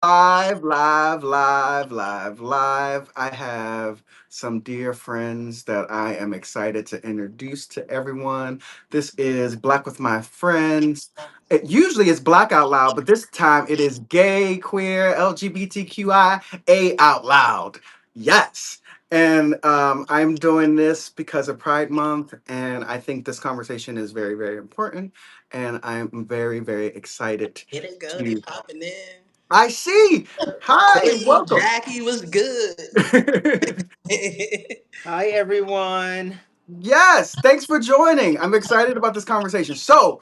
Live, live, live, live, live. I have some dear friends that I am excited to introduce to everyone. This is Black with My Friends. It usually is Black Out Loud, but this time it is gay, queer, LGBTQIA out loud. Yes. And I'm doing this because of Pride Month, and I think this conversation is very, very important. And I'm very, very excited Here they go. They to. popping in. I see. Hi, Queen welcome. Jackie was good. Hi, everyone. Yes, thanks for joining. I'm excited about this conversation. So,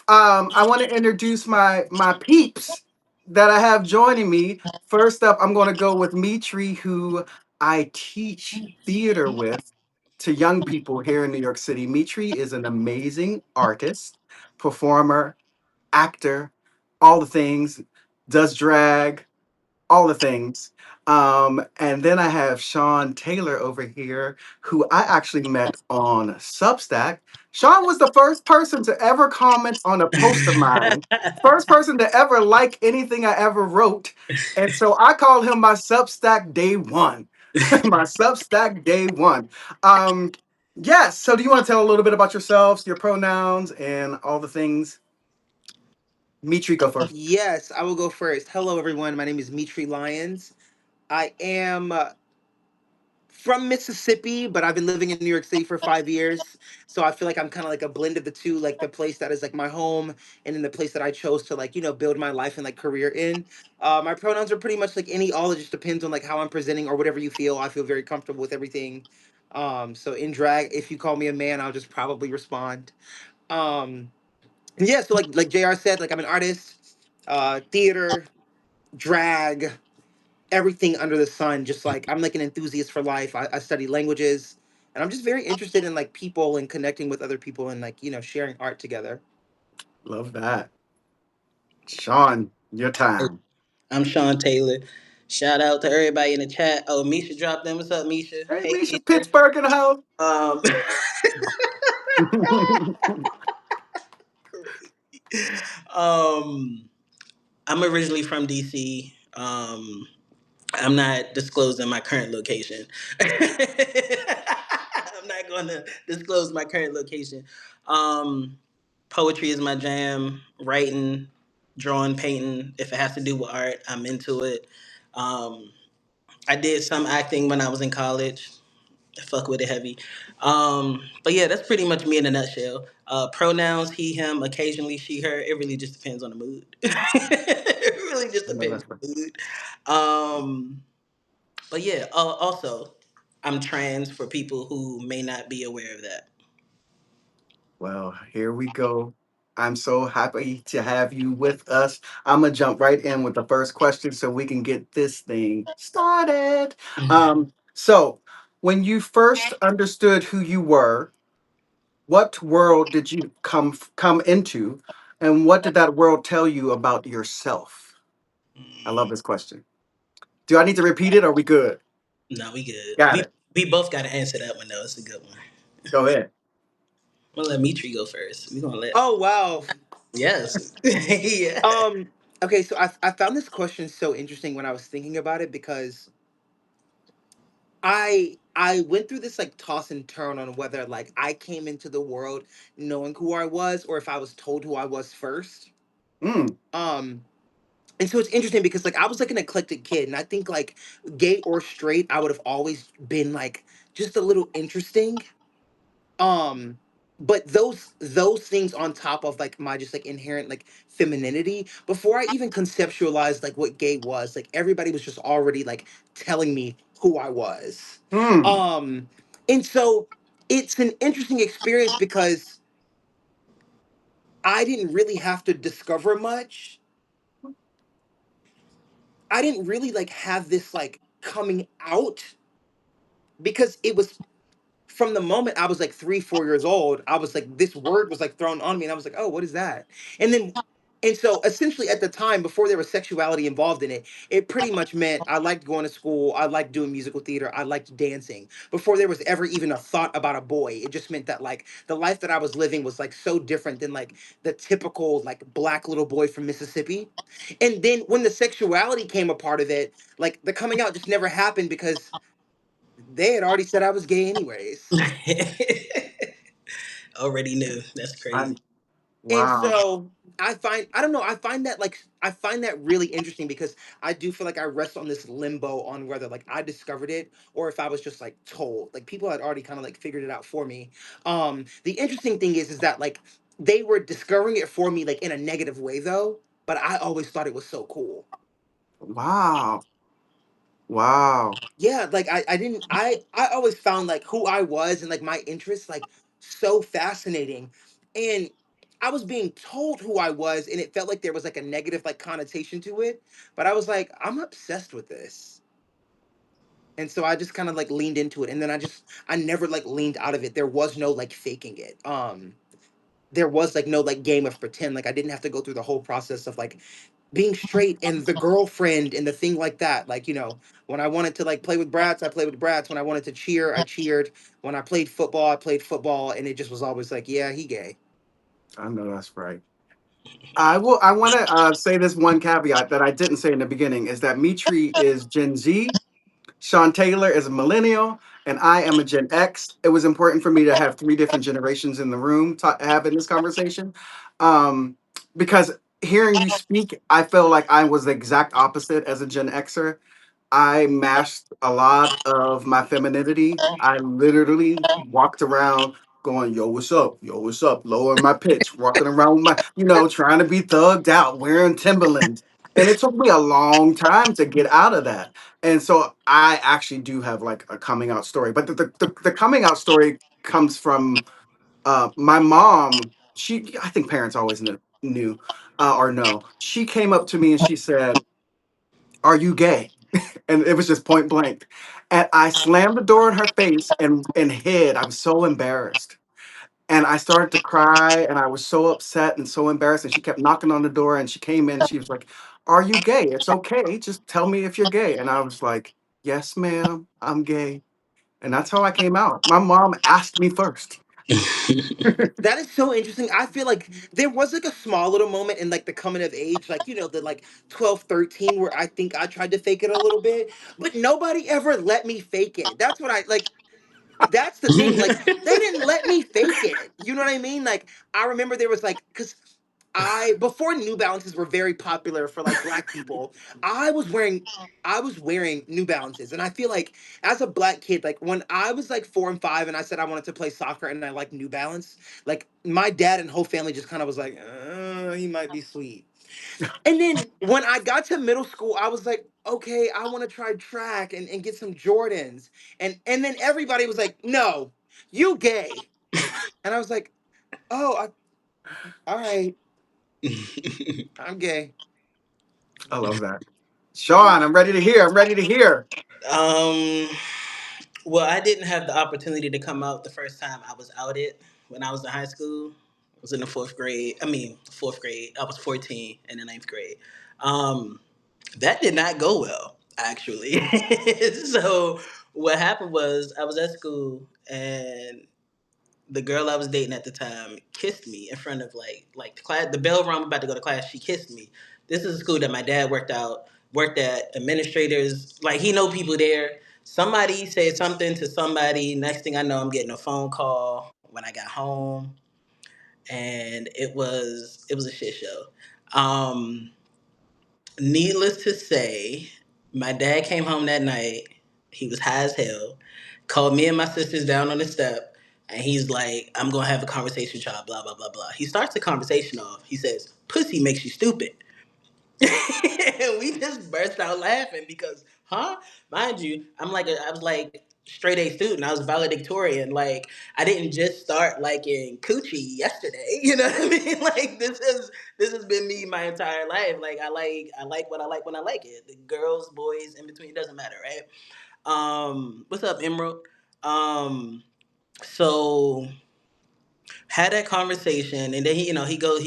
I want to introduce my peeps that I have joining me. First up, I'm going to go with Mitri, who I teach theater with to young people here in New York City. Mitri is an amazing artist, performer, actor, all the things, does drag, all the things. And then I have Sean Taylor over here, who I actually met on Substack. Sean was the first person to ever comment on a post of mine, first person to ever like anything I ever wrote. And so I call him my Substack day one. My Substack day one. Um, yes. So do you want to tell a little bit about yourselves, your pronouns, and all the things? Mitri, go first. Yes, I will go first. Hello, everyone. My name is Mitri Lyons. I am from Mississippi, but I've been living in New York City for 5 years. So I feel like I'm kind of like a blend of the two, like the place that is like my home, and then the place that I chose to like build my life and like career in. My pronouns are pretty much like any all. It just depends on like how I'm presenting or whatever you feel. I feel very comfortable with everything. So in drag, if you call me a man, I'll just probably respond. Um, and yeah, so like Jr. said, like I'm an artist, theater, drag, everything under the sun. Just like I'm like an enthusiast for life. I study languages, and I'm just very interested in like people and connecting with other people and like sharing art together. Love that. Sean, your time. I'm Sean Taylor. Shout out to everybody in the chat. Oh, Misha dropped in. What's up, Misha? Hey, Hey, Misha, Misha. Pittsburgh in the house. Um, um, I'm originally from DC. I'm not disclosing my current location. I'm not going to disclose my current location. Um, Poetry is my jam. Writing, drawing, painting. If it has to do with art, I'm into it. Um, I did some acting when I was in college. I fuck with it heavy. But yeah, that's pretty much me in a nutshell. Pronouns: he, him. Occasionally she, her. It really just depends on the mood. It really just I know depends that's on right. the mood. But yeah, also, I'm trans for people who may not be aware of that. Well, here we go. I'm so happy to have you with us. I'm gonna jump right in with the first question so we can get this thing started. So when you first understood who you were, what world did you come into, and what did that world tell you about yourself? I love this question. Do I need to repeat it? Or are we good? No, we good. Got We it. we both got to answer that one though. It's a good one. Go ahead. I'm gonna let Mitri go first. We gonna let Oh wow. yes, yeah. Um. Okay, so I found this question so interesting when I was thinking about it because I went through this like toss and turn on whether like I came into the world knowing who I was or if I was told who I was first. Mm, Um and so it's interesting because like I was like an eclectic kid and I think like gay or straight I would have always been like just a little interesting. Um but those things on top of like my just like inherent like femininity before I even conceptualized like what gay was, like everybody was just already like telling me who I was. mm. Um and so it's an interesting experience because I didn't really have to discover much. I didn't really like have this like coming out because it was from the moment I was like 3, 4 years old. I was like, this word was like thrown on me, and I was like, oh, what is that? And then And so essentially at the time, before there was sexuality involved in it, it pretty much meant I liked going to school, I liked doing musical theater, I liked dancing. Before there was ever even a thought about a boy, it just meant that like the life that I was living was like so different than like the typical like black little boy from Mississippi. And then when the sexuality came a part of it, like the coming out just never happened because they had already said I was gay anyways. Already knew. That's I crazy. And wow. so I don't know, I find that really interesting because I do feel like I rest on this limbo on whether like I discovered it or if I was just like told. Like people had already kind of like figured it out for me. The interesting thing is that like they were discovering it for me like in a negative way though, but I always thought it was so cool. Wow. Wow. Yeah, like I didn't I always found like who I was and like my interests like so fascinating. And I was being told who I was and it felt like there was like a negative like connotation to it, but I was like I'm obsessed with this. And so I just kind of like leaned into it and then I never like leaned out of it. There was no like faking it. There was like no like game of pretend. Like I didn't have to go through the whole process of like being straight and the girlfriend and the thing like that. Like, you know, when I wanted to like play with brats, I played with brats. When I wanted to cheer, I cheered. When I played football, I played football. And it just was always like, yeah, he gay. I know that's right. I will. I want to say this one caveat that I didn't say in the beginning is that Mitri is Gen Z, Sean Taylor is a millennial, and I am a Gen X. It was important for me to have three different generations in the room to have in this conversation, um, because hearing you speak, I feel like I was the exact opposite as a Gen Xer. I masked a lot of my femininity. I literally walked around going, yo, what's up? Yo, what's up? Lowering my pitch, walking around with my, trying to be thugged out, wearing Timberlands. And it took me a long time to get out of that. And so I actually do have like a coming out story. But the coming out story comes from my mom. I think parents always knew or know. She came up to me and she said, are you gay? And it was just point blank. And I slammed the door in her face and hid. I was so embarrassed. And I started to cry and I was so upset and so embarrassed. And she kept knocking on the door and she came in and she was like, are you gay? It's okay. Just tell me if you're gay. And I was like, yes, ma'am, I'm gay. And that's how I came out. My mom asked me first. That is so interesting. I feel like there was like a small little moment in like the coming of age, like, you know, the like 12, 13, where I think I tried to fake it a little bit, but nobody ever let me fake it. That's what I like. That's the thing. Like they didn't let me fake it. You know what I mean? Like I remember there was like because I before New Balances were very popular for like black people, I was wearing I was wearing New Balances. And I feel like as a black kid, like when I was like 4 and 5 and I said I wanted to play soccer and I like New Balance, like my dad and whole family just kind of was like, he might be sweet. And then when I got to middle school, I was like, okay, I want to try track and get some Jordans. And then everybody was like, no, you gay. And I was like, oh, all right, I'm gay. I love that. Sean, I'm ready to hear. I'm ready to hear. um, well, I didn't have the opportunity to come out the first time I was outed when I was in high school. I was in the fourth grade. I mean, fourth grade. I was 14 in the ninth grade. Um, that did not go well, actually. So what happened was I was at school and the girl I was dating at the time kissed me in front of like the class. The bell rang. I'm about to go to class. She kissed me. This is a school that my dad worked at. Administrators, like he know people there. Somebody said something to somebody. Next thing I know, I'm getting a phone call when I got home, and it was a shit show. Um, Needless to say, my dad came home that night. He was high as hell. Called me and my sisters down on the step, and he's like, "I'm gonna have a conversation with y'all." Blah blah blah blah. He starts the conversation off. He says, "Pussy makes you stupid." And we just burst out laughing because, huh? Mind you, I was like straight A student. I was valedictorian. Like I didn't just start liking coochie yesterday. You know what I mean? Like this has been me my entire life. Like I like what I like when I like it. The girls, boys, in between, it doesn't matter, right? What's up, Emerald? Um, so Had that conversation, and then he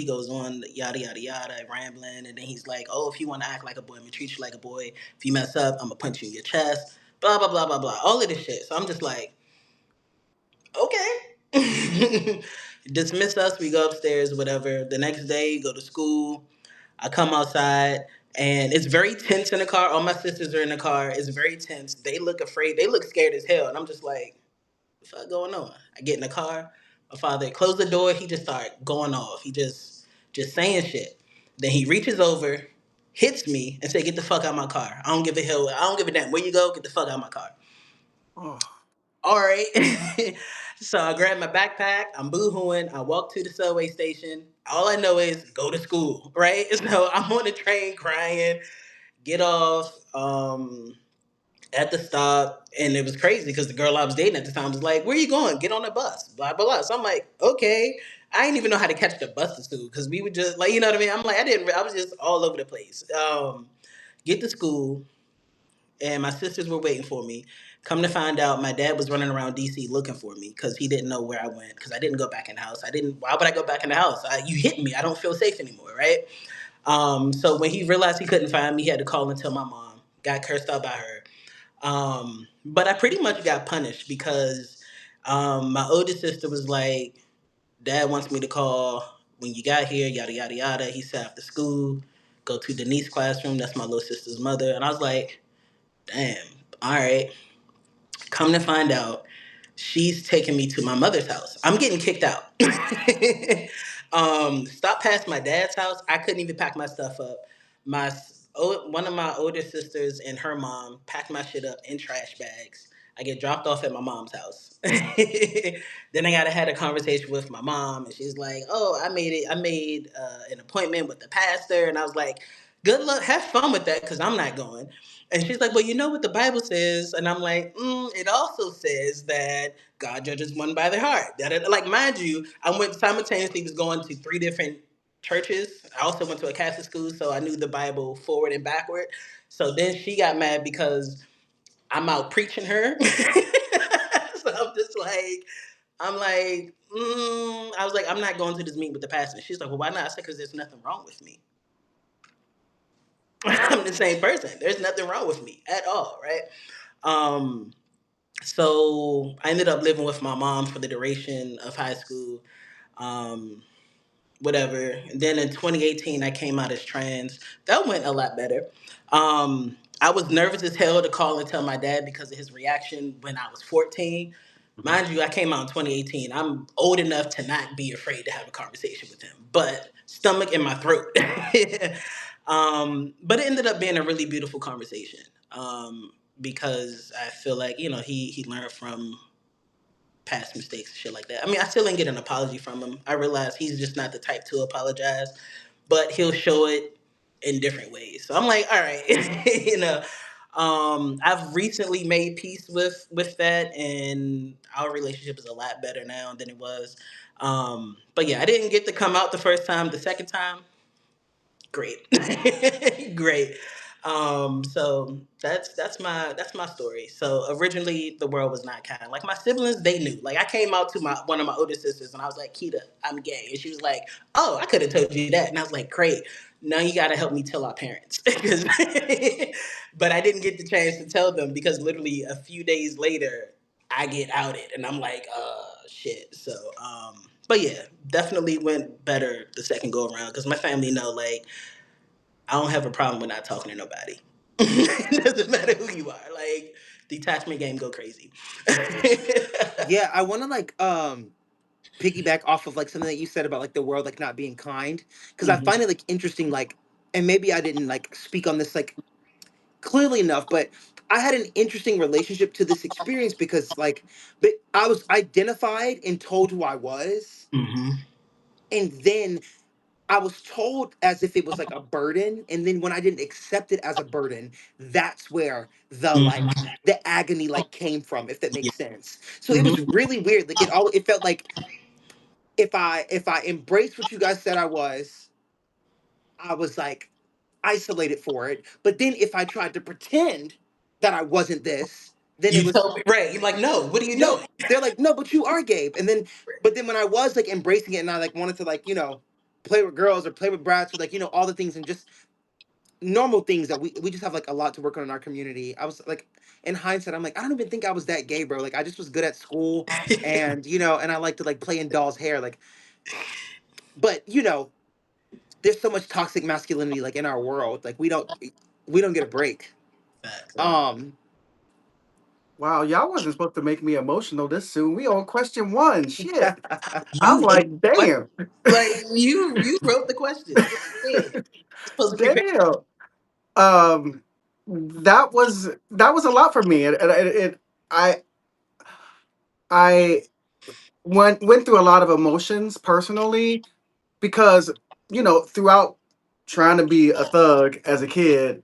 goes on yada yada yada, rambling, and then he's like, "Oh, if you want to act like a boy, I'm gonna treat you like a boy. If you mess up, I'm gonna punch you in your chest." Blah blah blah blah blah. All of this shit. So I'm just like, okay. Dismiss us. We go upstairs. Whatever. The next day, go to school. I come outside. And it's very tense in the car. All my sisters are in the car. It's very tense. They look afraid. They look scared as hell. And I'm just like, the fuck going on? I get in the car. My father closed the door. He just started going off. He just saying shit. Then he reaches over, hits me, and say, "Get the fuck out of my car. I don't give a hell. I don't give a damn where you go. Get the fuck out of my car." Oh, All right. So I grab my backpack. I'm boohooing. I walk to the subway station. All I know is go to school, right? So I'm on the train crying. Get off. At the stop, and it was crazy because the girl I was dating at the time was like, "Where you going? Get on the bus." Blah blah blah. So I'm like, "Okay." I didn't even know how to catch the bus to school because we would just like, you know what I mean. I'm like, I didn't. I was just all over the place. Get to school, and my sisters were waiting for me. Come to find out, my dad was running around DC looking for me because he didn't know where I went because I didn't go back in the house. I didn't. Why would I go back in the house? You hit me. I don't feel safe anymore, right? So when he realized he couldn't find me, he had to call and tell my mom. Got cursed out by her. But I pretty much got punished because my older sister was like, "Dad wants me to call when you got here, yada yada yada." He said after school, go to Denise's classroom. That's my little sister's mother, and I was like, "Damn, all right." Come to find out, she's taking me to my mother's house. I'm getting kicked out. Stop past my dad's house. I couldn't even pack my stuff up. One of my older sisters and her mom packed my shit up in trash bags. I get dropped off at my mom's house. Then I gotta had a conversation with my mom, and she's like, "Oh, I made it. I made an appointment with the pastor," and I was like, "Good luck. Have fun with that, because I'm not going." And she's like, "Well, you know what the Bible says," and I'm like, "It also says that God judges one by their heart." Like, mind you, I went simultaneously was going to three different churches. I also went to a Catholic school, so I knew the Bible forward and backward. So then she got mad because I'm out preaching her. So I'm like, I was like, "I'm not going to this meeting with the pastor." She's like, "Well, why not?" I said, "Because there's nothing wrong with me. I'm the same person. There's nothing wrong with me at all, right?" Um, so I ended up living with my mom for the duration of high school. Um, Whatever. And then in 2018, I came out as trans. That went a lot better. I was nervous as hell to call and tell my dad because of his reaction when I was 14. mhm. Mind you, I came out in 2018. I'm old enough to not be afraid to have a conversation with him, but stomach in my throat. But it ended up being a really beautiful conversation because I feel like, he learned from past mistakes and shit like that. I mean, I still didn't get an apology from him. I realize he's just not the type to apologize, but he'll show it in different ways. So I'm like, all right, you know. I've recently made peace with that, and our relationship is a lot better now than it was. But yeah, I didn't get to come out the first time. The second time, great, great. So that's my story. So originally the world was not kind. Like my siblings, they knew. Like I came out to my one of my older sisters and I was like, "Kita, I'm gay," and she was like, "Oh, I could have told you that," and I was like, "Great. Now you got to help me tell our parents." 'Cause- but I didn't get the chance to tell them because literally a few days later I get outed and I'm like, shit. So but yeah, definitely went better the second go around because my family know, like, I don't have a problem with not talking to nobody. It doesn't matter who you are. Like, detachment game go crazy. Yeah, I want to piggyback off of like something that you said about like the world like not being kind, because I Hmm. find it like interesting, like, and maybe I didn't like speak on this like clearly enough, but I had an interesting relationship to this experience because like, but I was identified and told who I was, Hmm. and then I was told as if it was like a burden, and then when I didn't accept it as a burden, that's where the like Hmm. the agony like came from, if that Yeah. makes sense. So it was Hmm. really weird. Like it felt like if I embraced what you guys said I was like isolated for it. But then if I tried to pretend that I wasn't this, then it You was told me right. You're like, no. What are you no. doing? They're like, no, but you are gay. And then, but then when I was like embracing it and I like wanted to like play with girls or play with brats or like all the things and just normal things that we just have like a lot to work on in our community. I was like, in hindsight, I'm like, I don't even think I was that gay, bro. Like I just was good at school and and I like to like play in dolls' hair. Like, but there's so much toxic masculinity like in our world. Like we don't get a break. Facts. Um Wow, y'all wasn't supposed to make me emotional this soon. We on question one. Shit. I'm You wrote like, what? damn. Like you wrote the questions. What do you mean? You're supposed to prepare. Damn. Um, that was a lot for me. I I went through a lot of emotions personally because throughout trying to be a thug as a kid,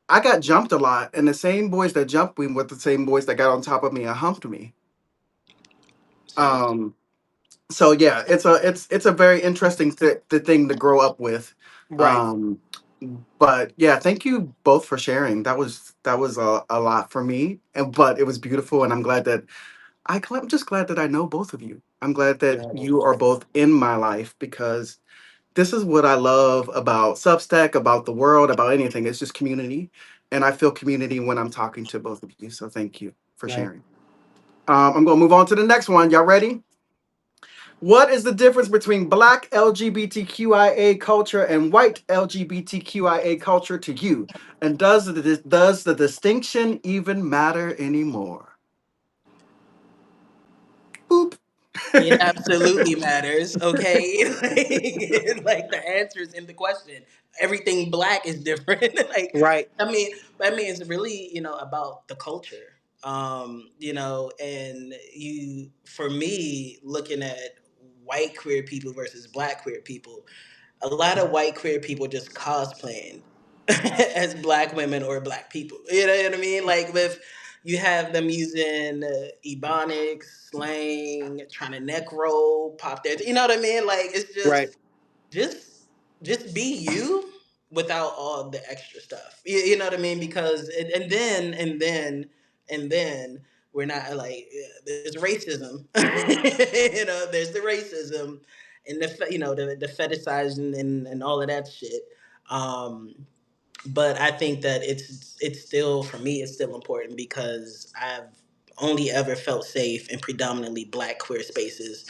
I got jumped a lot, and the same boys that jumped me were the same boys that got on top of me and humped me. See, Um, so yeah, it's a very interesting the thing to grow up with. right. Um, but yeah, thank you both for sharing. That was a lot for me, and but it was beautiful, and I'm just glad that I know both of you. I'm glad that Yeah. you are both in my life because this is what I love about Substack, about the world, about anything. It's just community, and I feel community when I'm talking to both of you. So thank you for Right. sharing. I'm going to move on to the next one. Y'all ready? What is the difference between black LGBTQIA culture and white LGBTQIA culture to you? And does the distinction even matter anymore? Boop. it absolutely matters. Okay, like the answers in the question. Everything black is different. Like Right. I mean, it's really about the culture. And for me, looking at white queer people versus black queer people, a lot of white queer people just cosplaying as black women or black people. You know what I mean? Like with you have them using ebonics, slang, trying to neck roll, pop their. You know what I mean? Like it's Right. just just be you without all the extra stuff. You know what I mean? Because and then we're not like there's racism. There's the racism and the fetishizing and all of that shit. Um, but I think that it's still for me it's still important because I've only ever felt safe in predominantly black queer spaces,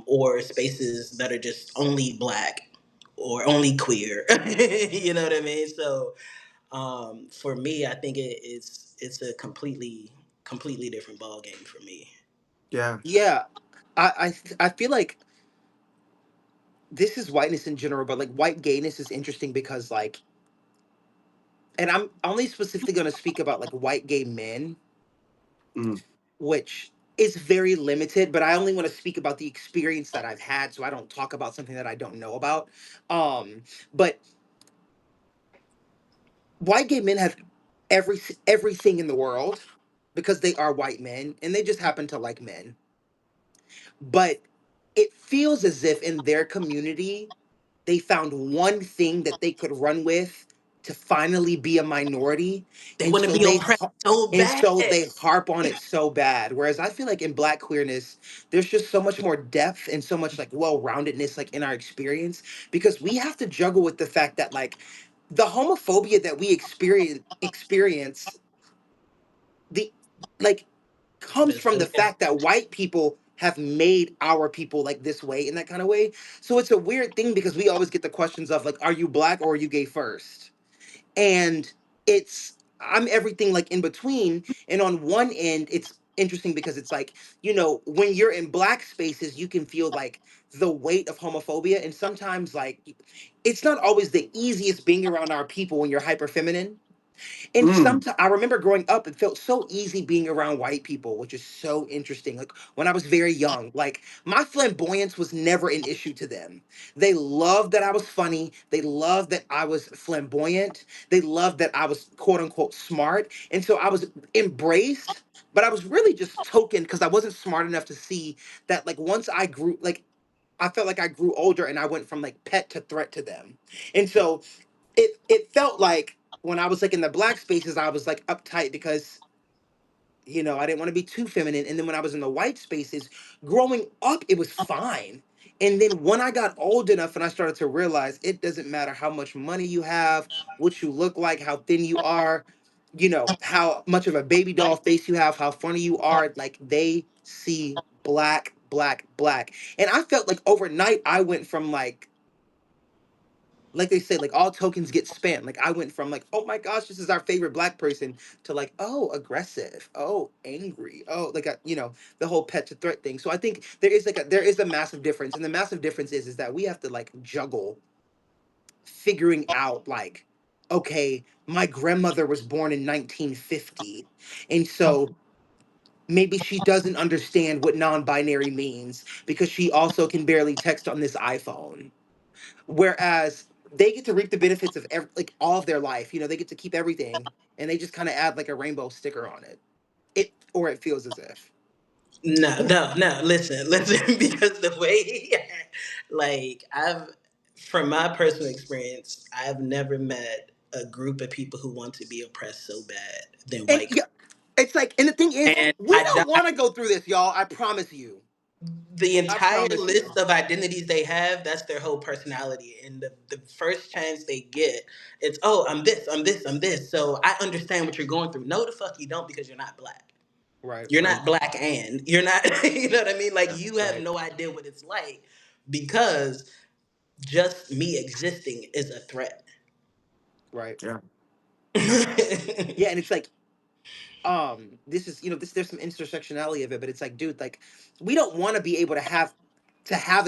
or spaces that are just only black or only queer. You know what I mean? So for me, I think it's a completely different ball game for me. Yeah. Yeah. I feel like this is whiteness in general, but like white gayness is interesting because like, and I'm only specifically going to speak about like white gay men, Mm. which is very limited, but I only want to speak about the experience that I've had, so I don't talk about something that I don't know about. But white gay men have everything in the world because they are white men and they just happen to like men. But it feels as if in their community they found one thing that they could run with to finally be a minority, They and want to so be oppressed so bad. they harp on it so bad. Whereas I feel like in black queerness there's just so much more depth and so much like well-roundedness like in our experience, because we have to juggle with the fact that like the homophobia that we experience the like comes There's from the really fact that white people have made our people like this way in that kind of way. So it's a weird thing because we always get the questions of like, are you black or are you gay first? And it's I'm everything like in between. And on one end, it's interesting because it's like, when you're in black spaces, you can feel like the weight of homophobia. And sometimes like it's not always the easiest being around our people when you're hyper feminine. And Mm. sometimes I remember growing up, it felt so easy being around white people, which is so interesting. Like when I was very young, like my flamboyance was never an issue to them. They loved that I was funny. They loved that I was flamboyant. They loved that I was quote unquote smart. And so I was embraced, but I was really just token because I wasn't smart enough to see that like once I grew, like I felt like I grew older and I went from like pet to threat to them. And so it felt like when I was like in the black spaces, I was like uptight because I didn't want to be too feminine. And then when I was in the white spaces, growing up, it was fine. And then when I got old enough and I started to realize it doesn't matter how much money you have, what you look like, how thin you are, how much of a baby doll face you have, how funny you are, like they see black, black, black. And I felt like overnight I went from like they say, like all tokens get spammed. Like I went from like, oh my gosh, this is our favorite black person to like, oh, aggressive, oh, angry, oh, like the whole pet to threat thing. So I think there is a massive difference, and the massive difference is that we have to like juggle figuring out like, okay, my grandmother was born in 1950, and so maybe she doesn't understand what non-binary means because she also can barely text on this iPhone, whereas they get to reap the benefits of like all of their life. They get to keep everything, and they just kind of add like a rainbow sticker on it. It feels as if. No, no, no. Listen, because the way, like, from my personal experience, I've never met a group of people who want to be oppressed so bad than And white. yeah, it's like, and the thing is, And we don't want to go through this, y'all. I promise you. the I entire promise you. list of identities they have, that's their whole personality. And the first chance they get, it's, oh, I'm this, I'm this, I'm this. So I understand what you're going through. No, the fuck you don't, because you're not black. Right. You're not black, and you're not, you know what I mean? Like, Yeah. you have Right. no idea what it's like, because just me existing is a threat. Right. Yeah. Yeah, and it's like, this is this there's some intersectionality of it, but it's like, dude, like we don't want to be able to have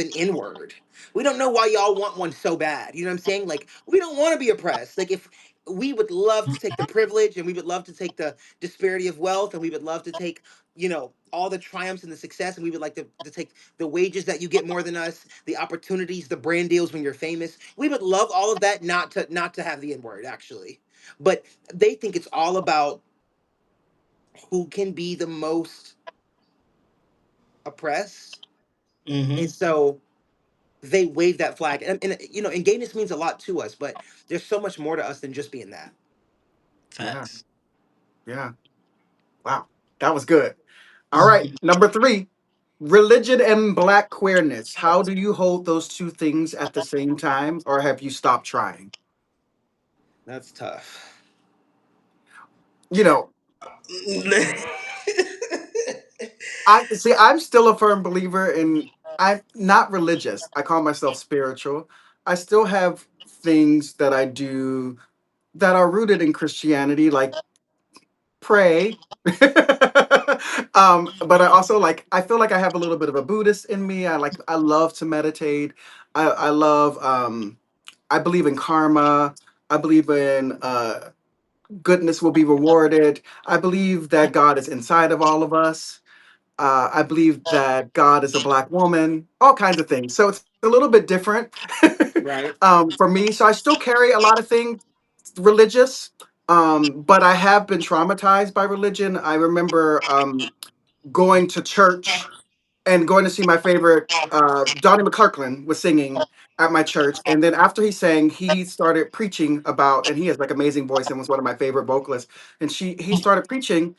an n-word. We don't know why y'all want one so bad. You know what I'm saying? Like we don't want to be oppressed. Like if we would love to take the privilege, and we would love to take the disparity of wealth, and we would love to take all the triumphs and the success, and we would like to take the wages that you get more than us, the opportunities, the brand deals when you're famous. We would love all of that, not to have the n-word actually. But they think it's all about who can be the most oppressed, and Hmm. so they wave that flag. And gayness means a lot to us, but there's so much more to us than just being that. Yeah. Facts. Yeah. Wow. That was good. All right. Number three, religion and black queerness. How do you hold those two things at the same time, or have you stopped trying? That's tough. You know, I see. I'm still a firm believer in. I'm not religious. I call myself spiritual. I still have things that I do that are rooted in Christianity, like pray. But I also like. I feel like I have a little bit of a Buddhist in me. I love to meditate. I love. I believe in karma. I believe in goodness will be rewarded. I believe that God is inside of all of us. I believe that God is a black woman, all kinds of things. So it's a little bit different Right. for me. So I still carry a lot of things religious, but I have been traumatized by religion. I remember going to church and going to see my favorite Donnie McClurkin was singing at my church, and then after he sang, he started preaching about, and he has like amazing voice and was one of my favorite vocalists. And he started preaching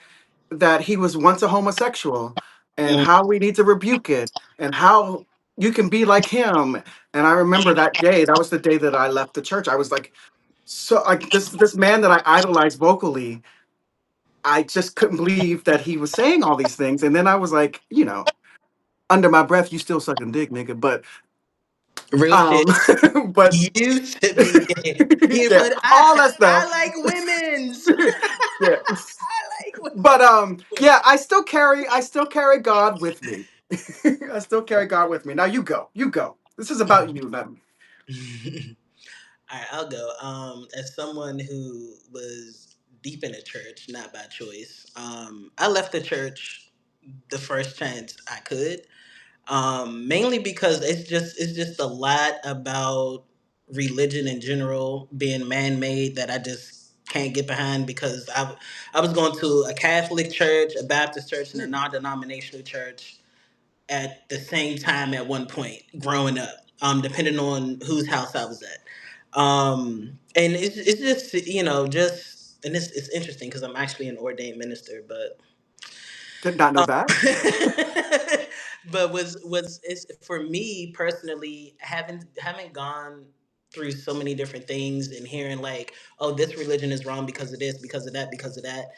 that he was once a homosexual and how we need to rebuke it and how you can be like him. And I remember that day, that was the day that I left the church. I was like, so like this man that I idolized vocally, I just couldn't believe that he was saying all these things. And then I was like, under my breath, you still sucking dick, nigga. But Real um shit. but Used to be gay. Yeah, yeah, but all that I stuff. like women's. Yeah. I like But yeah, I still carry God with me. I still carry God with me. Now you go. You go. This is about you, not me. women. All right, I'll go. As someone who was deep in the church, not by choice, I left the church the first chance I could. Mainly because it's just a lot about religion in general being man made that I just can't get behind, because I was going to a Catholic church, a Baptist church, and a non denominational church at the same time at one point growing up, depending on whose house I was at. And it's just, just, and it's interesting because I'm actually an ordained minister, but Did not know Um, that. but was it's for me personally, haven't gone through so many different things and hearing like, oh, this religion is wrong because of this, because of that, because of that.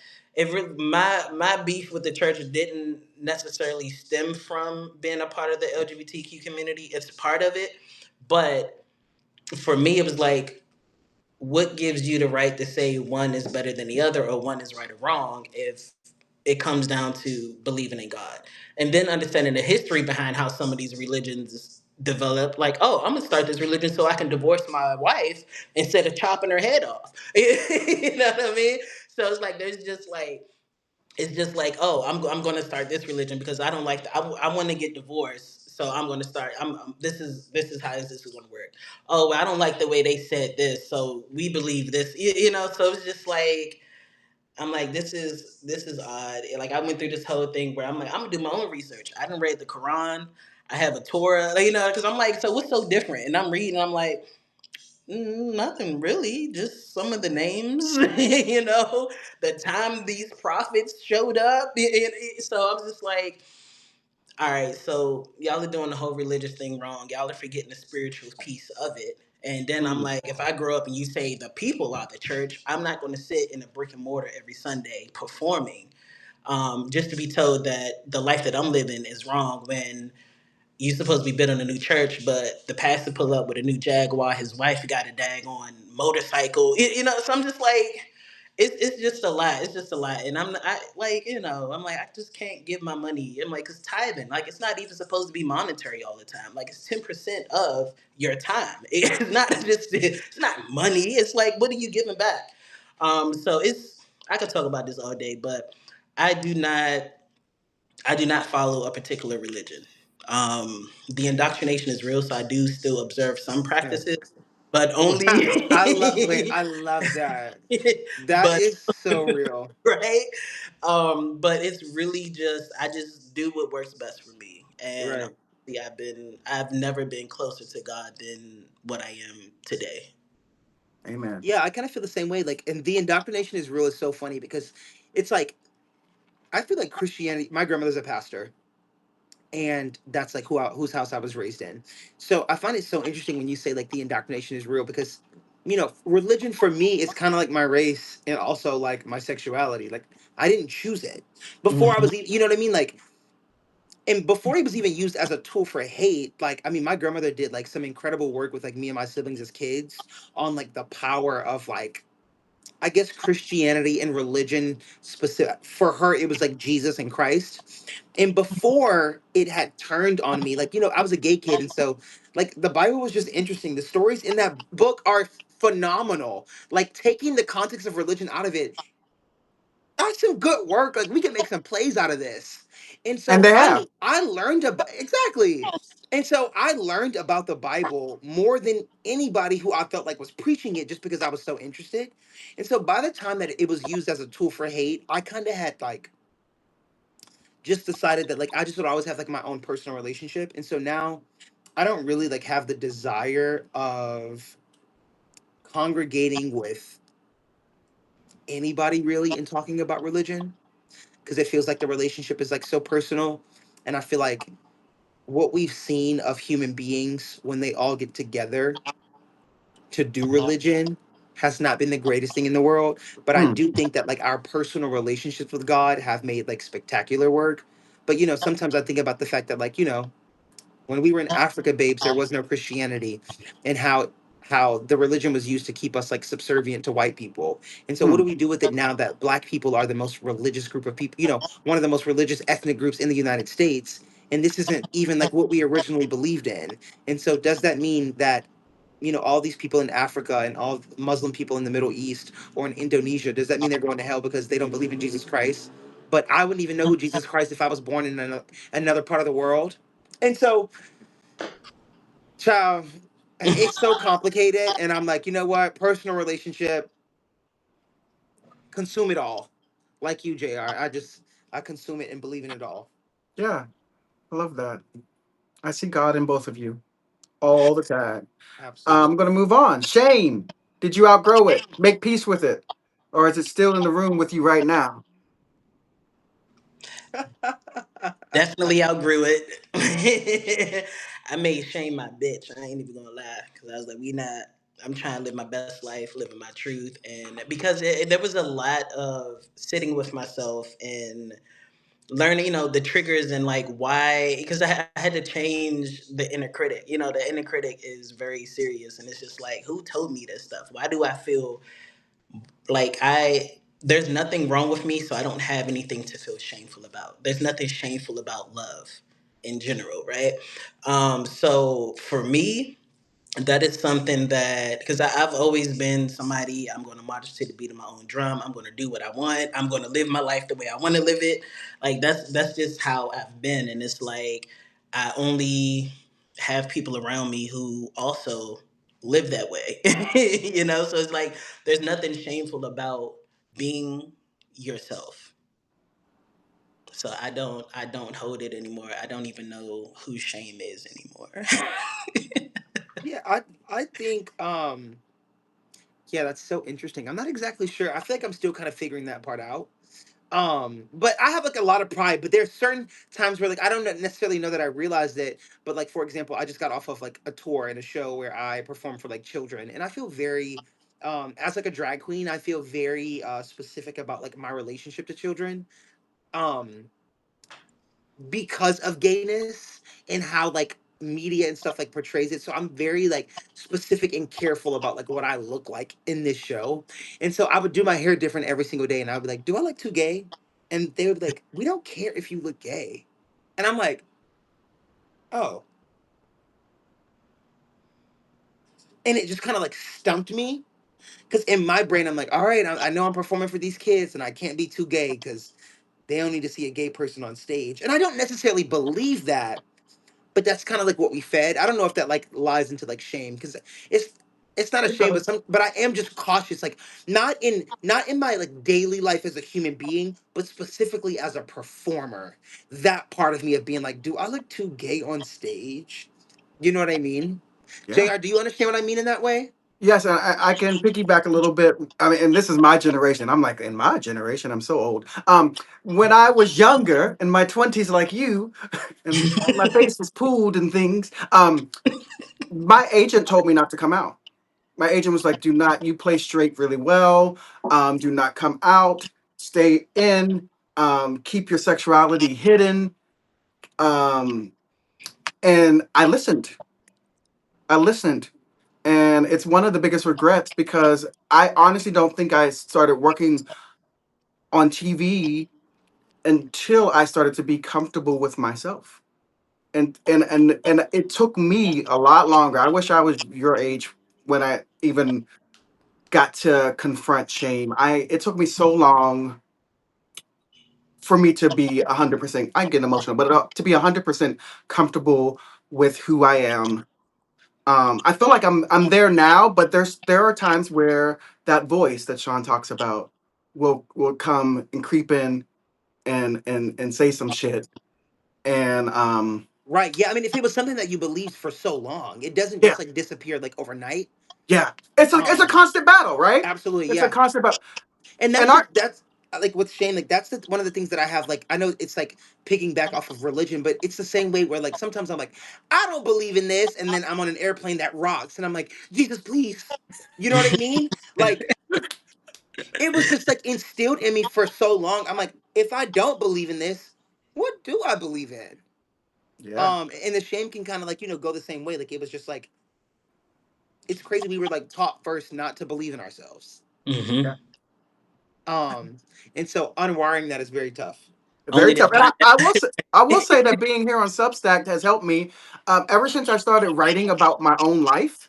My beef with the church didn't necessarily stem from being a part of the LGBTQ community. It's part of it, but for me, it was like, what gives you the right to say one is better than the other or one is right or wrong if it comes down to believing in God? And then understanding the history behind how some of these religions develop, like, oh, I'm gonna start this religion so I can divorce my wife instead of chopping her head off. You know what I mean? So it's like there's just like, it's just like, oh, I'm going to start this religion because I don't like I want to get divorced, so I'm going to start. This is how this is going to work. Oh, I don't like the way they said this, so we believe this. You know, so it's just like, I'm like, this is odd. Like, I went through this whole thing where I'm like, I'm gonna do my own research. I didn't read the Quran. I have a Torah, like, you know, because I'm like, so what's so different? And I'm reading, I'm like, nothing really, just some of the names, you know, the time these prophets showed up. So I'm just like, all right, so y'all are doing the whole religious thing wrong. Y'all are forgetting the spiritual piece of it. And then I'm Mm, like, if I grow up and you say the people are the church, I'm not going to sit in a brick and mortar every Sunday performing, just to be told that the life that I'm living is wrong when you supposed to be building a new church, but the pastor pull up with a new Jaguar. His wife got a daggone motorcycle. You know, so I'm just like, it's just a lot. It's just a lot, and I like, you know, I'm like, I just can't give my money. I'm like, cause tithing, like, it's not even supposed to be monetary all the time. Like, it's 10% of your time. It's not just, it's not money. It's like, what are you giving back? So it's, I could talk about this all day, but I do not. I do not follow a particular religion. The indoctrination is real, so I do still observe some Yeah. practices, but I love wait, only. I love that. That But is so real. right, but it's really just, I just do what works best for me, and Right. honestly, I've never been closer to God than what I am today. amen. Yeah, I kind of feel the same way. Like, and the indoctrination is real is so funny because it's like I feel like Christianity. My grandmother's a pastor, and that's like whose house I was raised in. So I find it so interesting when you say like the indoctrination is real because, religion for me is kind of like my race and also like my sexuality. Like I didn't choose it before I Mhm. was, you know what I mean? Like, and before it was even used as a tool for hate, like I mean, my grandmother did like some incredible work with like me and my siblings as kids on like the power of like I guess Christianity and religion specific for her it was like Jesus and Christ. And before it had turned on me, like I was a gay kid and so like the Bible was just interesting. The stories in that book are phenomenal. Like taking the context of religion out of it, that's some good work. Like we can make some plays out of this. And And so they have. I learned about exactly. And so I learned about the Bible more than anybody who I felt like was preaching it just because I was so interested. And so by the time that it was used as a tool for hate, I kind of had like just decided that like I just would always have like my own personal relationship. And so now I don't really like have the desire of congregating with anybody really and talking about religion because it feels like the relationship is like so personal. And I feel like what we've seen of human beings when they all get together to do religion has not been the greatest thing in the world. But I Mm. do think that like our personal relationships with God have made like spectacular work. But sometimes I think about the fact that like, when we were in Africa, babes, there was no Christianity, and how the religion was used to keep us like subservient to white people. And so what do Mm. we do with it now that black people are the most religious group of people, one of the most religious ethnic groups in the United States, and this isn't even like what we originally believed in. And so does that mean that all these people in Africa and all Muslim people in the Middle East or in Indonesia, does that mean they're going to hell because they don't believe in Jesus Christ? But I wouldn't even know who Jesus Christ if I was born in another part of the world. And so, child, it's so complicated. And I'm like, you know what? Personal relationship, consume it all. Like you, JR. I consume it and believe in it all. Yeah, I love that. I see God in both of you all the time. I'm Absolutely. going to move on. Shane, did you outgrow it? Make peace with it? Or is it still in the room with you right now? Definitely outgrew it. I made shame my bitch. I ain't even gonna lie, because I was like, we not. I'm trying to live my best life, living my truth, and because there was a lot of sitting with myself and learning, the triggers and like why, because I had to change the inner critic. The inner critic is very serious, and it's just like, who told me this stuff? Why do I feel like there's nothing wrong with me, so I don't have anything to feel shameful about. There's nothing shameful about love in general, right? So for me, that is something that, because I've always been somebody, I'm going to march to the beat of my own drum. I'm going to do what I want. I'm going to live my life the way I want to live it. Like that's just how I've been, and it's like I only have people around me who also live that way. So it's like there's nothing shameful about being yourself. So I don't hold it anymore. I don't even know who shame is anymore. Yeah, I think yeah, that's so interesting. I'm not exactly sure. I feel like I'm still kind of figuring that part out. But I have like a lot of pride, but there's certain times where like I don't necessarily know that I realized it, but like for example, I just got off of like a tour and a show where I perform for like children, and I feel very as like a drag queen, I feel very specific about like my relationship to children. Um because of gayness and how like media and stuff like portrays it. So I'm very like specific and careful about like what I look like in this show. And so I would do my hair different every single day and I would be like, "Do I look too gay?" And they would be like, "We don't care if you look gay." And I'm like, "Oh." And it just kind of like stumped me because in my brain I'm like, "All right, I know I'm performing for these kids and I can't be too gay because they don't need to see a gay person on stage." And I don't necessarily believe that, but that's kind of like what we fed. I don't know if that like lies into like shame because it's it's not a It shame, does. but I am just cautious, like not in my like daily life as a human being, but specifically as a performer. That part of me of being like, do I look too gay on stage? You know what I mean? Yeah. Jr., do you understand what I mean in that way? Yes, and I can piggyback a little bit. I mean, and this is my generation. I'm like, in my generation, I'm so old. When I was younger, in my 20s, like you, and my face was pooled and things, my agent told me not to come out. My agent was like, do not, you play straight really well. Do not come out. Stay in. Keep your sexuality hidden. Um, and I listened. I listened. And it's one of the biggest regrets because I honestly don't think I started working on TV until I started to be comfortable with myself. And it took me a lot longer. I wish I was your age when I even got to confront shame. It took me so long for me to be 100%. I get emotional, but to be 100% comfortable with who I am. I feel like I'm there now, but there are times where that voice that Sean talks about will come and creep in and say some shit. And Right. Yeah. I mean, if it was something that you believed for so long, it doesn't yeah, just like disappear like overnight. yeah. It's a Um, constant battle, right? Absolutely. It's a Yeah. constant battle. And And our that's like with Shane, like that's one of the things that I have. Like I know it's like picking back off of religion, but it's the same way where like sometimes I'm like, I don't believe in this, and then I'm on an airplane that rocks, and I'm like, Jesus, please, you know what I mean? Like it was just like instilled in me for so long. I'm like, if I don't believe in this, what do I believe in? yeah. And the shame can kind of like go the same way. Like it was just like it's crazy. We were like taught first not to believe in ourselves. Yeah. Hmm. Um, and so unwiring that is very tough. Very Only to tough. And find. I will say that being here on Substack has helped me. Ever since I started writing about my own life,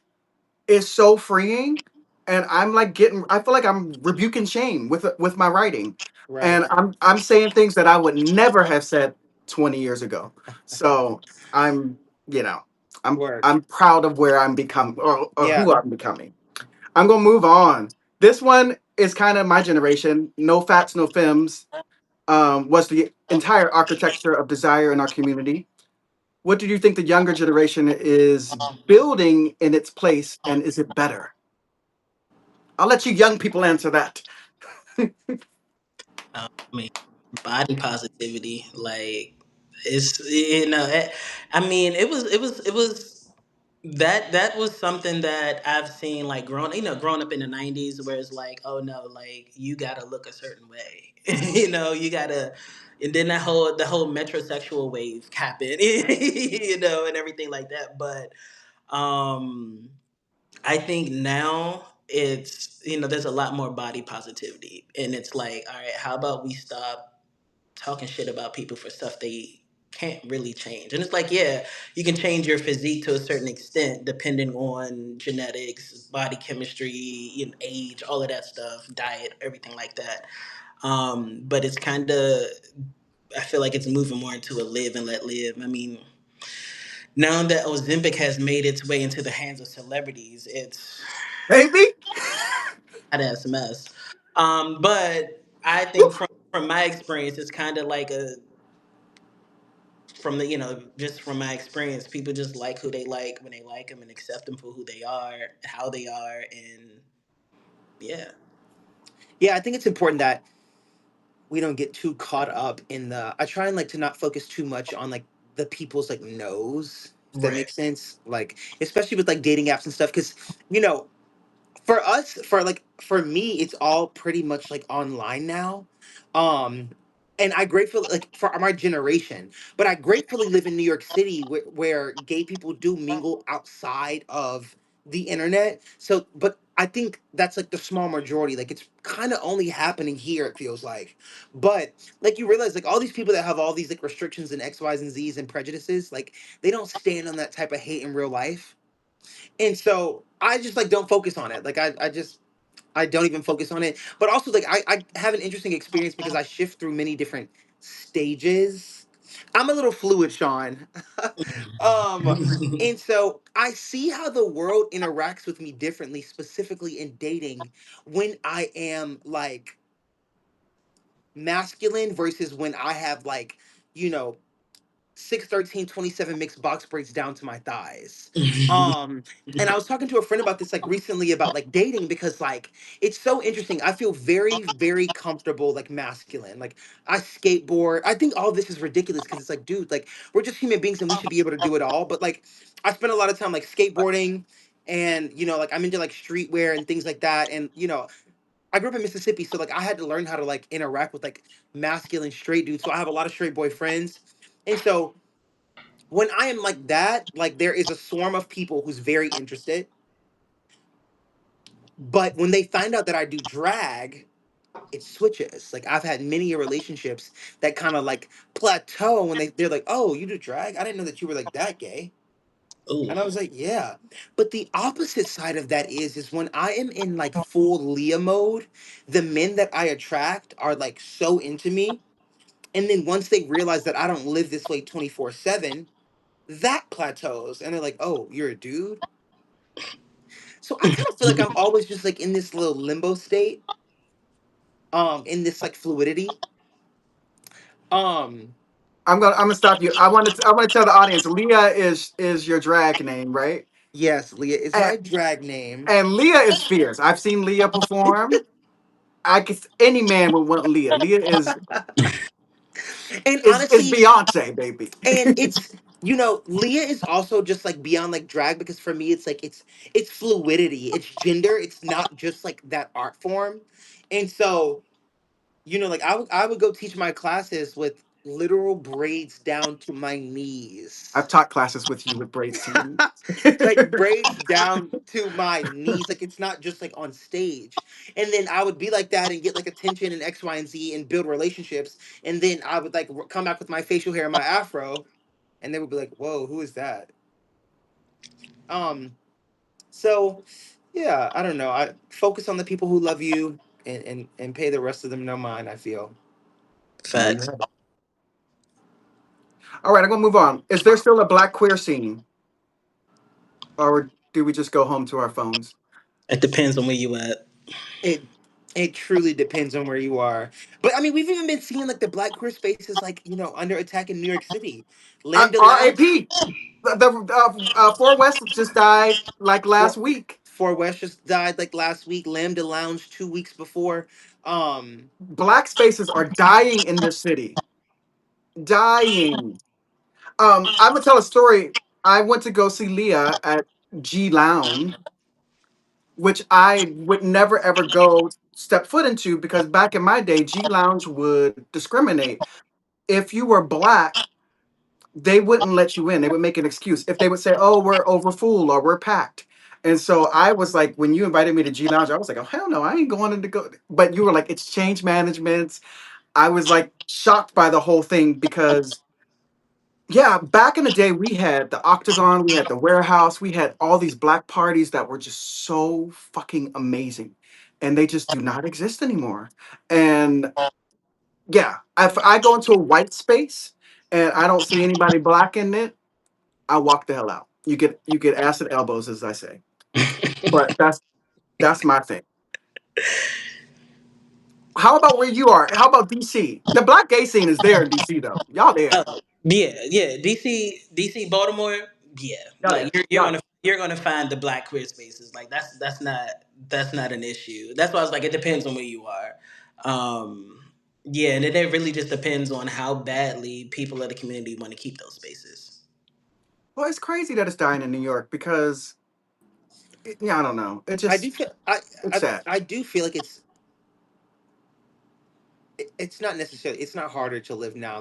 is so freeing, and I'm like getting, I feel like I'm rebuking shame with my writing, Right. and I'm saying things that I would never have said 20 years ago. So I'm, you know, Word. I'm proud of where I'm becoming, or Yeah. who I'm becoming. I'm gonna move on. This one is kind of my generation. No fats, no femmes. Was the entire architecture of desire in our community. What do you think the younger generation is building in its place, and is it better? I'll let you young people answer that. I mean, body positivity. Like it's I mean, it was that was something that I've seen like growing up in the '90s, where it's like, oh no, like you gotta look a certain way, you gotta, and then the whole metrosexual wave happened, and everything like that. But um, I think now it's there's a lot more body positivity, and it's like, all right, how about we stop talking shit about people for stuff they can't really change. And it's like, yeah, you can change your physique to a certain extent depending on genetics, body chemistry, age, all of that stuff, diet, everything like that. But it's kind of, I feel like it's moving more into a live and let live. I mean, now that Ozempic has made its way into the hands of celebrities, it's Baby. hot ass mess. But I think from my experience, it's kind of like a from the just from my experience, people just like who they like when they like them and accept them for who they are, how they are, and yeah. Yeah, I think it's important that we don't get too caught up in the. I try and like to not focus too much on like the people's like no's, if that Right. makes sense. Like especially with like dating apps and stuff, because you know for us, for me, it's all pretty much like online now. um and I gratefully, like, for my generation, but I gratefully live in New York City, where gay people do mingle outside of the internet. So but I think that's like the small majority, like it's kind of only happening here, it feels like. But like you realize, like all these people that have all these like restrictions and X, Y's, and Z's and prejudices, like they don't stand on that type of hate in real life. And so I just like don't focus on it. Like I just I don't even focus on it. But also like I have an interesting experience because I shift through many different stages. I'm a little fluid, Sean. um and so I see how the world interacts with me differently, specifically in dating, when I am like masculine versus when I have like, you know, 6'13", 27 mixed box braids down to my thighs. Um, and I was talking to a friend about this like recently, about like dating, because like it's so interesting. I feel very, very comfortable like masculine. Like I skateboard. I think all this is ridiculous because it's like, dude, like we're just human beings and we should be able to do it all. But like I spend a lot of time like skateboarding, and like I'm into like streetwear and things like that. And I grew up in Mississippi, so like I had to learn how to like interact with like masculine straight dudes. So I have a lot of straight boy friends. And so when I am like that, like there is a swarm of people who's very interested. But when they find out that I do drag, it switches. Like I've had many relationships that kind of like plateau when they're like, "Oh, you do drag? I didn't know that you were like that gay." Ooh. And I was like, "Yeah." But the opposite side of that is when I am in like full Leah mode, the men that I attract are like so into me. And then once they realize that I don't live this way 24/7, that plateaus and they're like, "Oh, you're a dude?" So I kind of feel like I'm always just like in this little limbo state, in this like fluidity. Um, I'm gonna stop you. I want to tell the audience, Leah is your drag name, right? yes, Leah is And, my drag name. and Leah is fierce. I've seen Leah perform. I guess any man would want Leah. Leah And is honestly, Beyonce, baby. and it's, Leah is also just like beyond like drag, because for me it's like it's fluidity, it's gender, it's not just like that art form. And so, like I would go teach my classes with literal braids down to my I've knees. taught classes with you with braids to your Like knees. braids down to my knees. Like it's not just like on stage. And then I would be like that and get like attention and X, Y, and Z and build relationships. And then I would like come back with my facial hair and my afro, and they would be like, "Whoa, who is that?" Um. So, yeah, I don't know. I focus on the people who love you, and pay the rest of them no mind, I feel. There you Facts. have it. All right, I'm gonna move on. Is there still a black queer scene, or do we just go home to our phones? It depends on where you at. It it truly depends on where you are. But I mean, we've even been seeing like the black queer spaces like, under attack in New York City. Lambda Labs. R.A.P. The 4 West just died like last Four, week. Four West just died like last week. Lambda Lounge 2 weeks before. Um, Black spaces are dying in this city. Dying. I'm gonna tell a story. I went to go see Leah at G Lounge, which I would never ever go step foot into because back in my day, G Lounge would discriminate. If you were black, they wouldn't let you in. They would make an excuse. If they would say, "Oh, we're over full or we're packed." And so I was like, when you invited me to G Lounge, I was like, "Oh hell no, I ain't going in to go." But you were like, "It's change management." I was like shocked by the whole thing because yeah, back in the day, we had the Octagon, we had the Warehouse, we had all these black parties that were just so fucking amazing, and they just do not exist anymore. And yeah, if I go into a white space and I don't see anybody black in it, I walk the hell out. You get acid elbows, as I say. But that's my thing. How about where you are? How about DC? The black gay scene is there in DC though. Y'all there? Oh yeah, yeah. DC, Baltimore. Yeah, Y'all like there? Y'all there? you're gonna find the black queer spaces. Like that's not an issue. That's why I was like, it depends on where you are. Um, yeah, and it really just depends on how badly people of the community want to keep those spaces. Well, it's crazy that it's dying in New York because yeah, I don't know. It I do just feel it's sad. I do feel like it's not necessarily, it's not harder to live now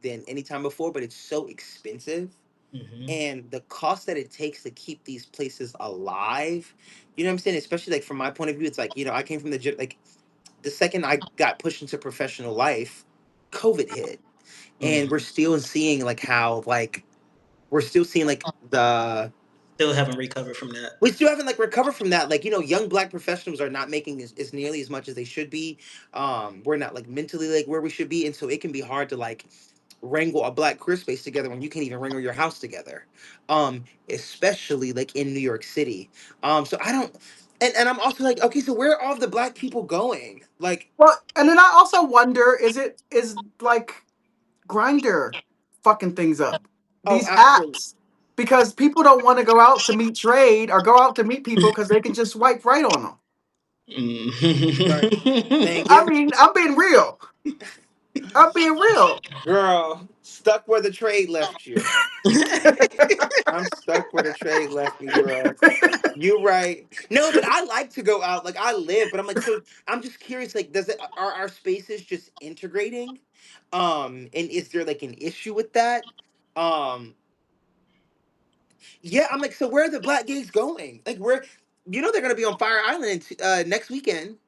than any time before, but it's so expensive, Hmm. and the cost that it takes to keep these places alive. You know what I'm saying? Especially like from my point of view, it's like, I came from the gym. Like the second I got pushed into professional life, COVID hit, and we're Hmm. still seeing like how like we're still seeing like the Still haven't recovered from that. we still haven't like recovered from that. Like, young black professionals are not making as nearly as much as they should be. We're not like mentally like where we should be, and so it can be hard to like wrangle a black queer space together when you can't even wrangle your house together. Especially like in New York City. So I don't, and I'm also like, okay, so where are all the black people going? Like, Well, and then I also wonder, is like Grinder fucking things up? oh, These absolutely. apps because people don't want to go out to meet trade or go out to meet people because they can just swipe right on them. Right. Thank I you. mean, I'm being real. I'm being real. Girl, stuck where the trade left you. I'm stuck where the trade left me, girl. You right. No, but I like to go out. Like I live, but I'm like, so I'm just curious. Like, does it are our spaces just integrating? And is there like an issue with that? Um, yeah, I'm like, so where are the black gays going? Like, where, they're gonna be on Fire Island next weekend.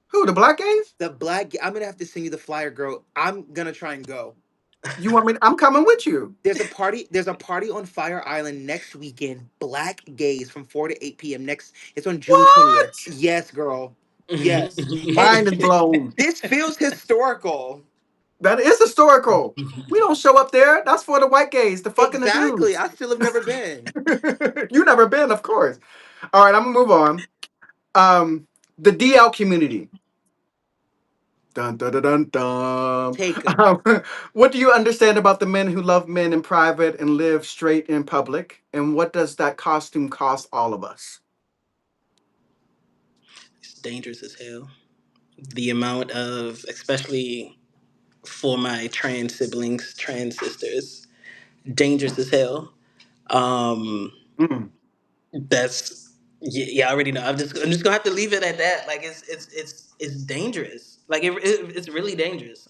Who the black gays? I'm gonna have to send you the flyer, girl. I'm gonna try and go. You want me? I'm coming with you. There's a party on Fire Island next weekend. Black gays from 4 to 8 p.m. next. It's on June 20th. What? Yes, girl. Yes. And Mind is blown. this feels historical. That is historical. We don't show up there. That's for the white gays, the fucking the Exactly. dudes. I still have never been. You never been, of course. All right, I'm gonna move on. The DL community. Dun dun dun dun dun. Take them. What do you understand about the men who love men in private and live straight in public? And what does that costume cost all of us? It's dangerous as hell. The amount of, especially for my trans siblings, trans sisters, dangerous as hell. Um, Mm, that's yeah, yeah, I already know. I'm just gonna have to leave it at that. Like it's dangerous. Like it's really dangerous.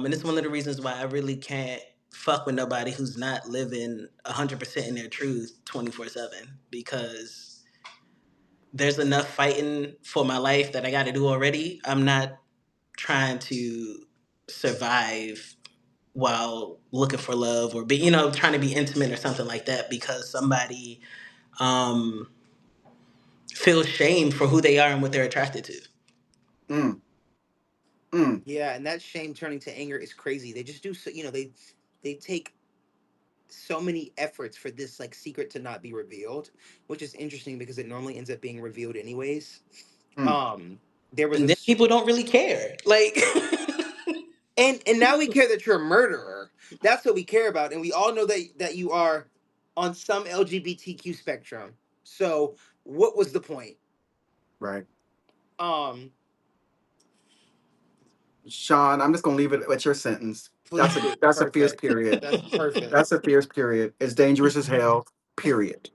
And it's one of the reasons why I really can't fuck with nobody who's not living 100% in their truth 24/7 because there's enough fighting for my life that I got to do already. I'm not trying to survive while looking for love or be, trying to be intimate or something like that because somebody um, feels shame for who they are and what they're attracted to. mm, mm, Yeah, and that shame turning to anger is crazy. They just do so, they take so many efforts for this like secret to not be revealed, which is interesting because it normally ends up being revealed anyways. mm. Um, there was And a then people don't really care. Like, and now we care that you're a murderer. That's what we care about, and we all know that you are on some LGBTQ spectrum. So what was the point? Right. Um, Sean, I'm just gonna leave it at your sentence. please do. That's a fierce Perfect. period. That's perfect. That's a fierce period. It's dangerous as hell. Period.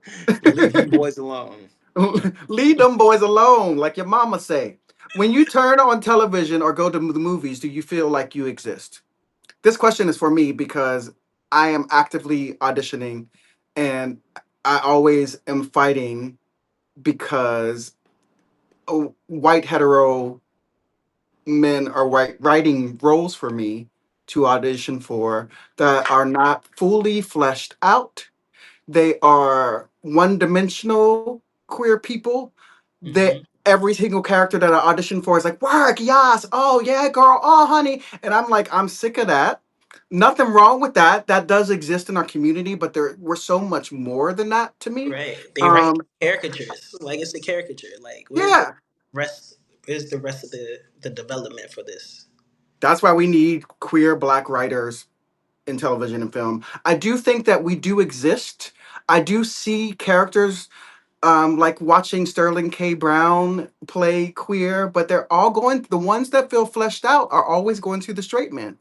Leave them boys alone. Leave them boys alone, like your mama say. When you turn on television or go to the movies, do you feel like you exist? This question is for me because I am actively auditioning, and I always am fighting because white hetero men are writing roles for me to audition for that are not fully fleshed out. They are one-dimensional queer people. That Hmm. every single character that I audition for is like, work, yes, oh yeah, girl, oh honey. And I'm like, I'm sick of that. Nothing wrong with that. That does exist in our community, but we're so much more than that to me. Right. They write Um, caricatures. Like it's a caricature. Like yeah, rest where's the rest of the development for this? that's why we need queer black writers in television and film. I do think that we do exist. I do see characters like watching Sterling K. Brown play queer, but they're all going, the ones that feel fleshed out are always going to the straight man.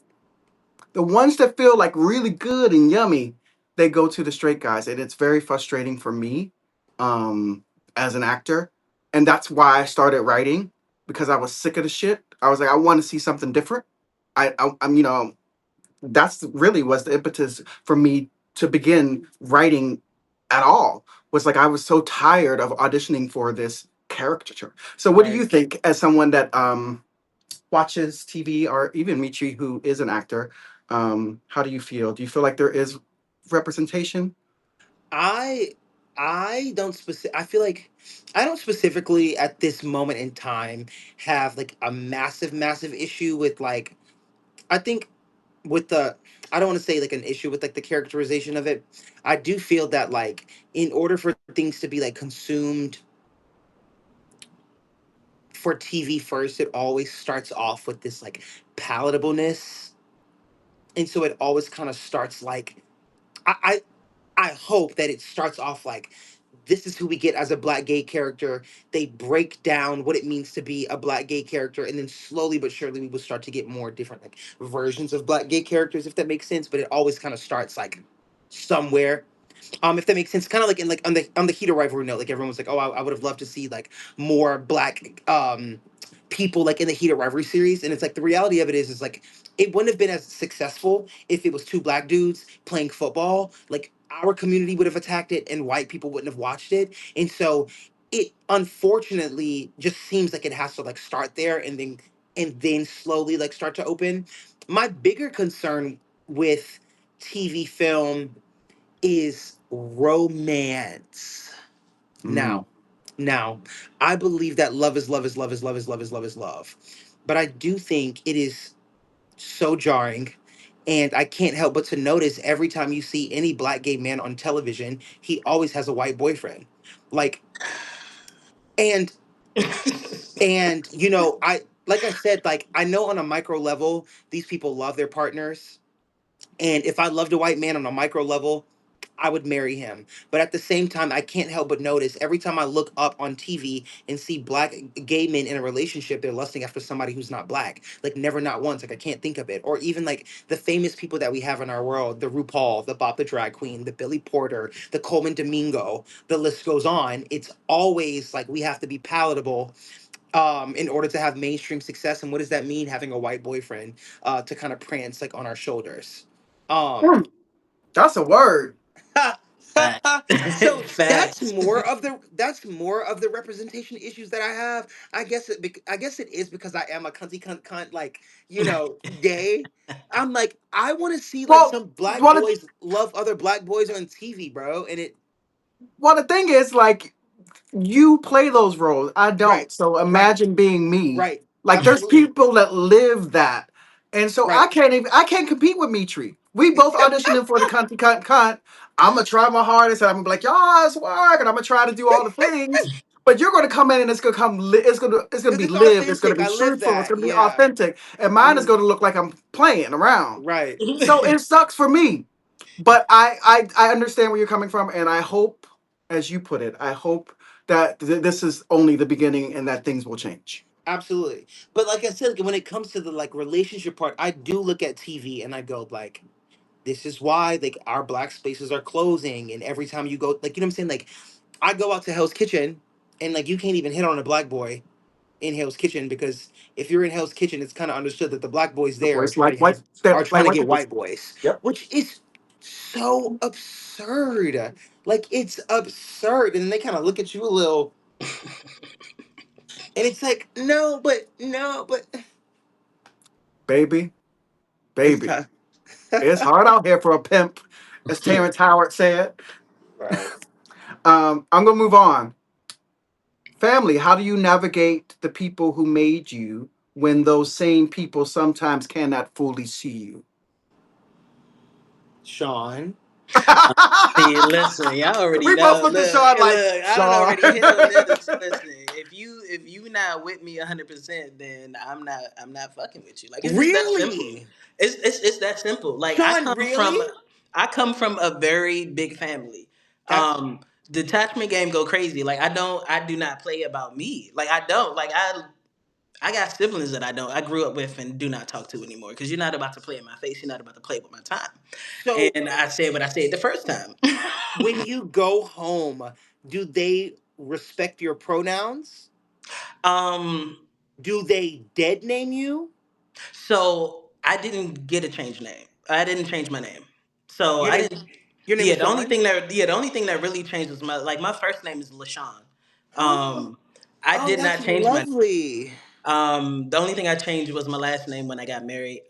The ones that feel like really good and yummy, they go to the straight guys. And it's very frustrating for me um, as an actor. And that's why I started writing because I was sick of the shit. I was like, I want to see something different. I'm, that's really was the impetus for me to begin writing at all. Was like I was so tired of auditioning for this caricature. So what do Right. you think as someone that watches TV or even Michi who is an actor, how do you feel? Do you feel like there is representation? I I don't I feel like I don't specifically at this moment in time have like a massive issue with like I think with the I don't want to say like an issue with like the characterization of it. I do feel that like in order for things to be like consumed for TV first, it always starts off with this like palatableness. And so it always kind of starts like I I hope that it starts off like this is who we get as a black gay character. They break down what it means to be a black gay character, and then slowly but surely we will start to get more different like versions of black gay characters, if that makes sense. But it always kind of starts like somewhere, if that makes sense, kind of like in like on the heater rivalry note, like everyone was like, oh, I would have loved to see like more black people like in the heater rivalry series, and it's like the reality of it is like it wouldn't have been as successful if it was two black dudes playing football. Like our community would have attacked it, and white people wouldn't have watched it, and so it unfortunately just seems like it has to like start there and then slowly like start to open. My bigger concern with TV film is romance. Mm, Now, I believe that love is love is love is love is love is love is love. But I do think it is so jarring. And I can't help but to notice every time you see any black gay man on television, he always has a white boyfriend. Like, and I like I said, like I know on a micro level, these people love their partners. And if I loved a white man on a micro level, I would marry him. But at the same time, I can't help but notice every time I look up on TV and see black gay men in a relationship, they're lusting after somebody who's not black. Like never, not once. Like I can't think of it. Or even like the famous people that we have in our world, the RuPaul, the Bob the Drag Queen, the Billy Porter, the Coleman Domingo, the list goes on. It's always like we have to be palatable in order to have mainstream success. And what does that mean? Having a white boyfriend to kind of prance like on our shoulders. Um, mm, that's a word. Fact. so Facts. that's more of the representation issues that I have. I guess it is because I am a cunty cunt like gay. I'm like I want to see like Well, some black one of, boys love other black boys on TV, bro. And it well, the thing is, like, you play those roles. I right, don't. So right, imagine being me. right, Like there's absolutely, people that live that. And so right. I can't compete with Mitri. We both auditioning for the cunt. I'm gonna try my hardest and I'm gonna be like, y'all, it's work, and I'm gonna try to do all the things. But you're gonna come in and it's gonna it's gonna Because be it's lived, it's gonna authentic. be I live truthful, it's that. gonna be Yeah. authentic. And mine is Mhm. gonna look like I'm playing around. Right. So it sucks for me. But I understand where you're coming from, and I hope. as you put it, I hope that this is only the beginning and that things will change. Absolutely. But like I said, when it comes to the like relationship part, I do look at TV and I go like, this is why like our black spaces are closing. And every time you go, like, you know what I'm saying? Like, I go out to Hell's Kitchen and like you can't even hit on a black boy in Hell's Kitchen, because if you're in Hell's Kitchen, it's kind of understood that the black boys The there boys like white, are that trying like to white get people. white boys, Yep. which is so absurd. Like it's absurd, and then they kind of look at you a little, and it's like, no, but Baby, it's baby, tough. it's hard out here for a pimp, as Terrence Howard said. Right. I'm gonna move on. Family, how do you navigate the people who made you when those same people sometimes cannot fully see you? Sean. See, listen, y'all already We both know. looked at Sean like, I don't Sean. already hit on this. Listen, if you not with me 100%, then I'm not fucking with you. Like it's just that simple. Really? It's that simple. Like Sean, really? I come from a very big family. Ab- Detachment game go crazy. Like I do not play about me. Like I don't. Like I got siblings that I grew up with and do not talk to anymore because you're not about to play in my face. You're not about to play with my time. so And I said what I said the first time. when you go home, do they respect your pronouns? um, Do they dead name you? so I didn't get a change name. I didn't change my name. So Your I name, didn't. your name Yeah, is Sean. the only thing that really changed was my first name is LaShawn. Um, I Oh, did that's not change my. lovely. The only thing I changed was my last name when I got married.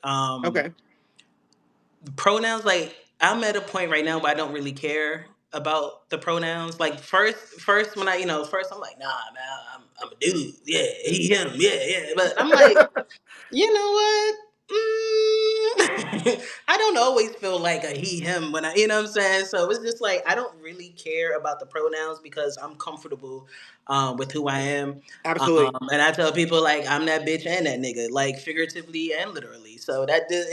Okay. Pronouns, like I'm at a point right now where I don't really care about the pronouns. Like first when first I'm like, nah, man, I'm a dude. Yeah, he, him. Yeah, yeah. But I'm like, you know what? I don't always feel like a he, him when you know what I'm saying? So it's just like, I don't really care about the pronouns because I'm comfortable with who I am. Absolutely. And I tell people, like, I'm that bitch and that nigga, like, figuratively and literally. So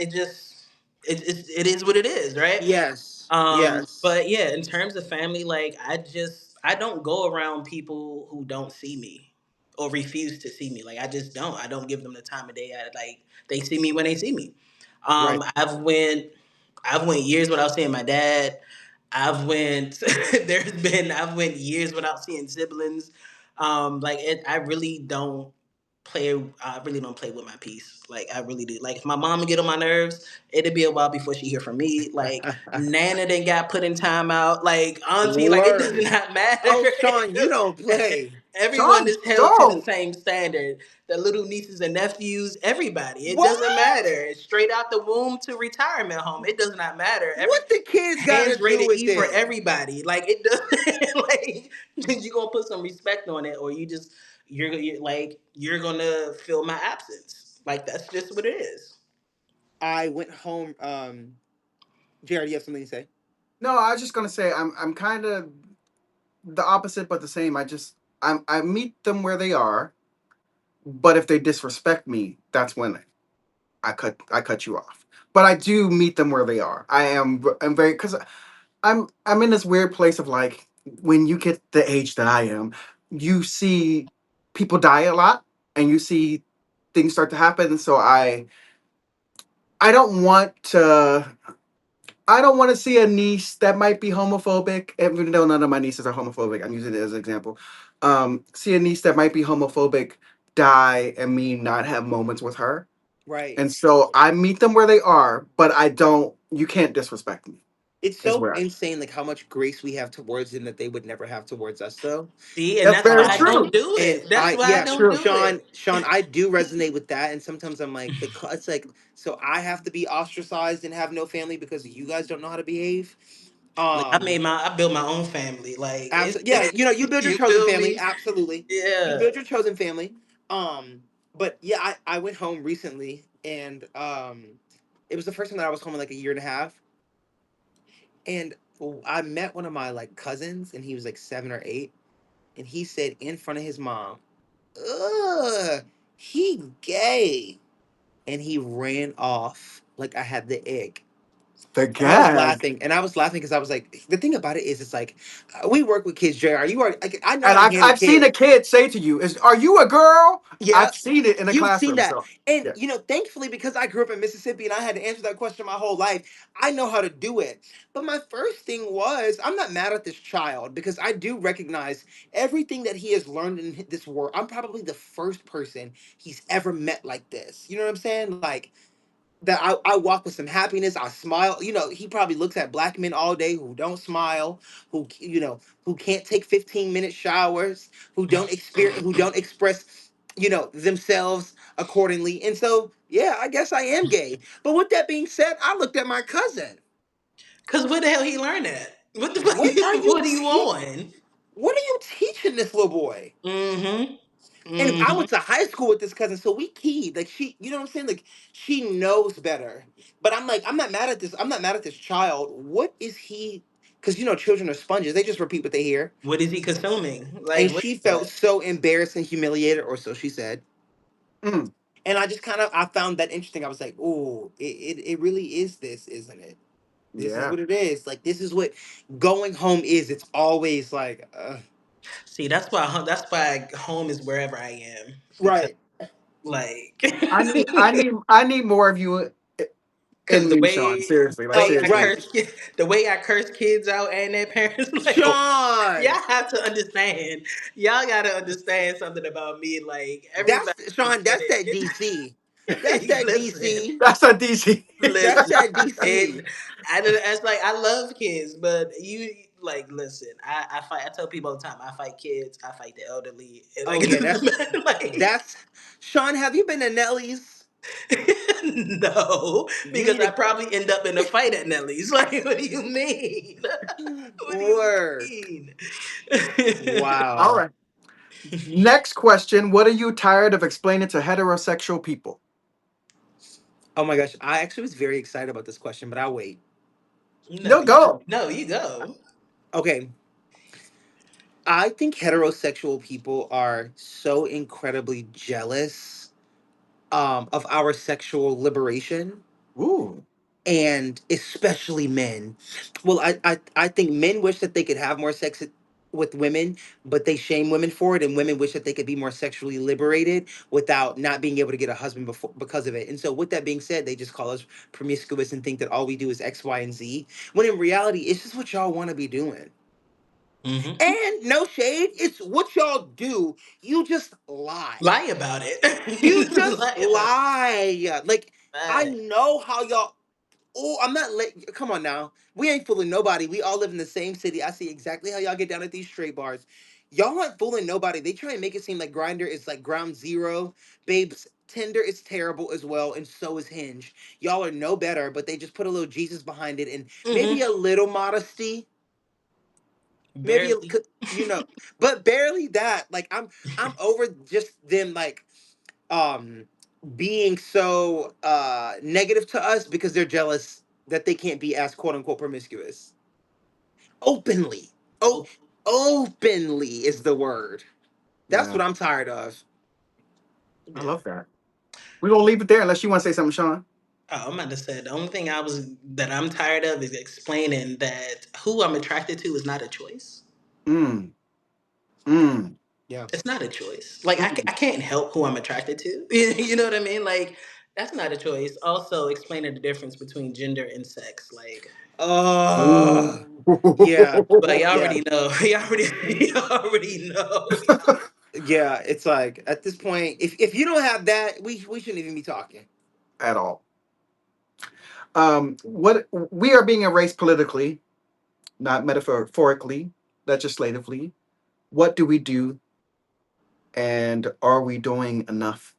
it just, it is what it is, right? Yes. Yes. But yeah, in terms of family, like I don't go around people who don't see me or refuse to see me. Like I just don't. I don't give them the time of day. Like they see me when they see me. Right. I've went years without seeing my dad. I've went years without seeing siblings. I really don't play with my peace. Like I really do. Like if my mom would get on my nerves, it'd be a while before she hear from me. Like Nana then got put in timeout. Like Auntie, like it does Word. not matter. Oh, Sean, you don't play. Everyone Sean, is held to the don't. same standard. The little nieces and nephews, everybody. It What? doesn't matter. Straight out the womb to retirement home. It does not matter. What the kids got to Hands do rated with E for it? everybody. Like it doesn't like you gonna put some respect on it, or you're gonna feel my absence. Like that's just what it is. I went home. Jared, you have something to say? No, I was just gonna say I'm kind of the opposite, but the same. I meet them where they are, but if they disrespect me, that's when I cut you off. But I do meet them where they are. I'm very because I'm in this weird place of like when you get the age that I am, you see people die a lot, and you see things start to happen. And so I don't want to. I don't want to see a niece that might be homophobic, even though none of my nieces are homophobic. I'm using it as an example. See a niece that might be homophobic die and me not have moments with her. Right. And so I meet them where they are, but I don't. You can't disrespect me. It's Is so where insane, like how much grace we have towards them that they would never have towards us, though. See, and that's that's very why I don't true. do And it. That's I, why I yeah, don't True. do Sean, it. Sean, I do resonate with that. And sometimes I'm like, it's like, so I have to be ostracized and have no family because you guys don't know how to behave. Like Um, I built my own family. Like Absolutely. Yeah, you know, you build your you chosen feel family. me? Absolutely. You Yeah. build your chosen family. But yeah, I went home recently, and it was the first time that I was home in like a year and a half. And I met one of my like cousins, and he was like 7 or 8, and he said in front of his mom, "Ugh, he gay," and he ran off like I had the ick. The And I was gag. laughing, and I was laughing because I was like, the thing about it is, it's like we work with kids, Jr. You are, like, I know And how to handle I've seen a kids. kid say to you, "Is are you a girl?" Yeah, I've seen it in the you've seen classroom. that. So And yeah. thankfully, because I grew up in Mississippi and I had to answer that question my whole life, I know how to do it. But my first thing was, I'm not mad at this child because I do recognize everything that he has learned in this world. I'm probably the first person he's ever met like this. You know what I'm saying? Like, that I walk with some happiness. I smile. He probably looks at black men all day who don't smile, who can't take 15-minute showers, who don't express, themselves accordingly. And so, yeah, I guess I am gay. But with that being said, I looked at my cousin. Cause where the hell he learned that? What the fuck? What are you What are you on? what are you teaching this little boy? Mm-hmm. And I Mm-hmm. went to high school with this cousin, so we keyed. Like, she, you know what I'm saying? Like, she knows better. But I'm like, I'm not mad at this. I'm not mad at this child. What is he? Because children are sponges. They just repeat what they hear. What is he consuming? And Like, what she is felt that? so embarrassed and humiliated, or so she said. Mm, And I just I found that interesting. I was like, oh, it really is this, isn't it? This is yeah. what it is. Like, this is what going home is. It's always like, See, that's why home is wherever I am because right. like I need more of you because in me, Sean. Seriously, like seriously. Right. the way I curse kids out and their parents, like Oh, y'all Sean. have to understand. Y'all gotta understand something about me. Like everybody That's is Sean, that's that getting. DC. That's that Listen, DC. that's a DC. That's listen. that And DC. it's like I love kids, but you like listen. I fight. I tell people all the time. I fight kids. I fight the elderly. And Oh like it yeah, doesn't matter. Like that's Sean, have you been to Nelly's? no, You because need I to probably end up in a fight at Nelly's. Like, what do you mean? What do you work. mean? All Wow. right. Next question. What are you tired of explaining to heterosexual people? Oh my gosh. I actually was very excited about this question, but I'll wait. No, No, go. no, you go. Okay. I think heterosexual people are so incredibly jealous of our sexual liberation, Ooh. and especially men. Well, I think men wish that they could have more sex with women, but they shame women for it, and women wish that they could be more sexually liberated without not being able to get a husband before because of it. And so, with that being said, they just call us promiscuous and think that all we do is X, Y, and Z. When in reality, it's just what y'all want to be doing. Hmm. And no shade, it's what y'all do. You just lie. Lie about You it. just Lie about lie. Like, I that. know how y'all. Oh, I'm not late. Come on now. We ain't fooling nobody. We all live in the same city. I see exactly how y'all get down at these straight bars. Y'all aren't fooling nobody. They try and make it seem like Grinder is like ground zero. Babes, Tinder is terrible as well, and so is Hinge. Y'all are no better, but they just put a little Jesus behind it and maybe Hmm. a little modesty. Maybe Barely. but barely that. Like, I'm over just them, like, um being so negative to us because they're jealous that they can't be as quote unquote promiscuous openly. Oh, Oh, openly is the word. That's Yeah, what I'm tired of. I yeah. love that. We're gonna leave it there unless you want to say something, Sean. Oh, I'm about to say the only thing that I'm tired of is explaining that who I'm attracted to is not a choice. Mm. Mm. Yeah. It's not a choice. Like I Mm. can't help who I'm attracted to. You know what I mean? Like that's not a choice. Also, explaining the difference between gender and sex. Like, uh Ooh. yeah. but y'all Yeah. already know. Y'all already know. Yeah, it's like at this point, if you don't have that, we shouldn't even be talking. At all. What we are being erased politically, not metaphorically, legislatively. What do we do, and are we doing enough?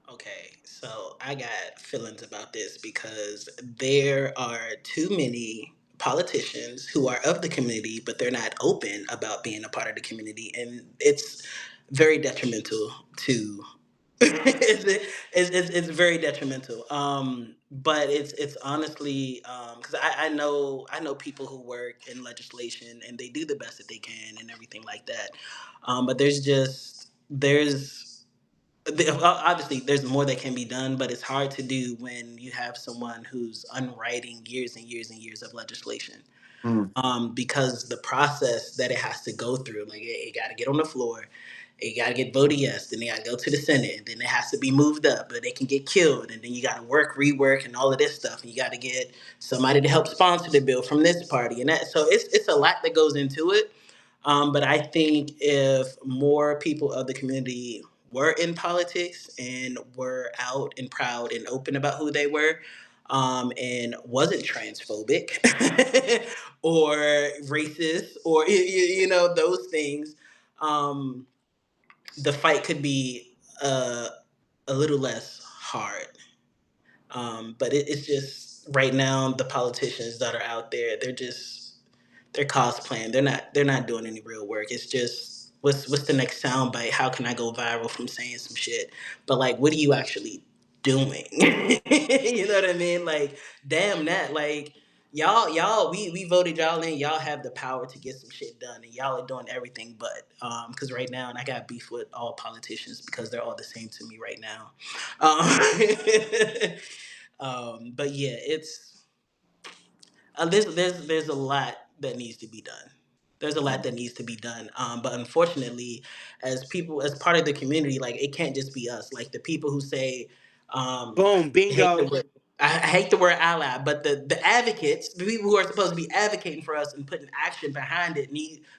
Okay, so I got feelings about this because there are too many politicians who are of the community, but they're not open about being a part of the community, and it's very detrimental to. It's very detrimental. But it's honestly because I know people who work in legislation and they do the best that they can and everything like that. But there's obviously there's more that can be done, but it's hard to do when you have someone who's unwriting years and years and years of legislation, Mm. because the process that it has to go through, like it got to get on the floor, it got to get voted yes, then they got to go to the Senate, and then it has to be moved up, but they can get killed, and then you got to work, rework, and all of this stuff, and you got to get somebody to help sponsor the bill from this party and that. So it's a lot that goes into it. But I think if more people of the community were in politics and were out and proud and open about who they were, and wasn't transphobic or racist or those things, um, the fight could be a little less hard. But it's just right now the politicians that are out there, they're cosplaying. They're not doing any real work. It's just what's the next sound bite? How can I go viral from saying some shit? But like, what are you actually doing? You know what I mean? Like, damn that. Like, y'all, we voted y'all in. Y'all have the power to get some shit done, and y'all are doing everything but. Because right now, and I got beef with all politicians because they're all the same to me right now. But yeah, it's there's a lot that needs to be done. There's a lot that needs to be done. But unfortunately, as people, as part of the community, like it can't just be us. Like the people who say, Boom, I hate the bingo. word. I hate the word ally, but the advocates, the people who are supposed to be advocating for us and putting action behind it,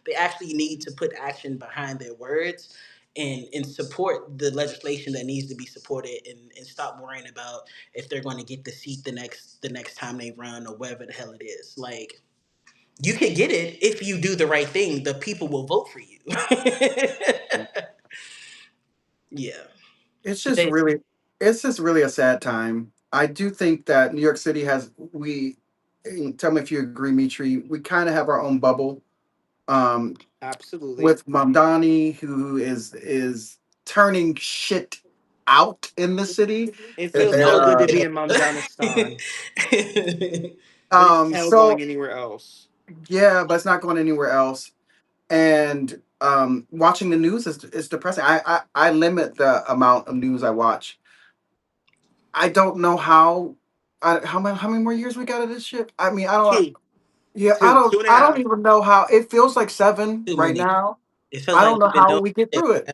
they actually need to put action behind their words and support the legislation that needs to be supported, and stop worrying about if they're going to get the seat the next time they run or whatever the hell it is. Like, you can get it if you do the right thing. The people will vote for you. Yeah. It's just Today. really, it's just really a sad time. I do think that New York City has tell me if you agree, Mitri. We kind of have our own bubble. Um, Absolutely. with Mamdani, who is turning shit out in the city. It Uh, feels so No, good to be it in Mamjanistan. ain't. What is the hell so going anywhere else? yeah, but it's not going anywhere else. And watching the news is depressing. I limit the amount of news I watch. I don't know how many more years we got of this shit. I mean, I don't. Two, Yeah, I two, don't. two and a I don't half. even know how. It feels like seven Too right many. now. It feels I like don't know he's been how doing we get it. through it.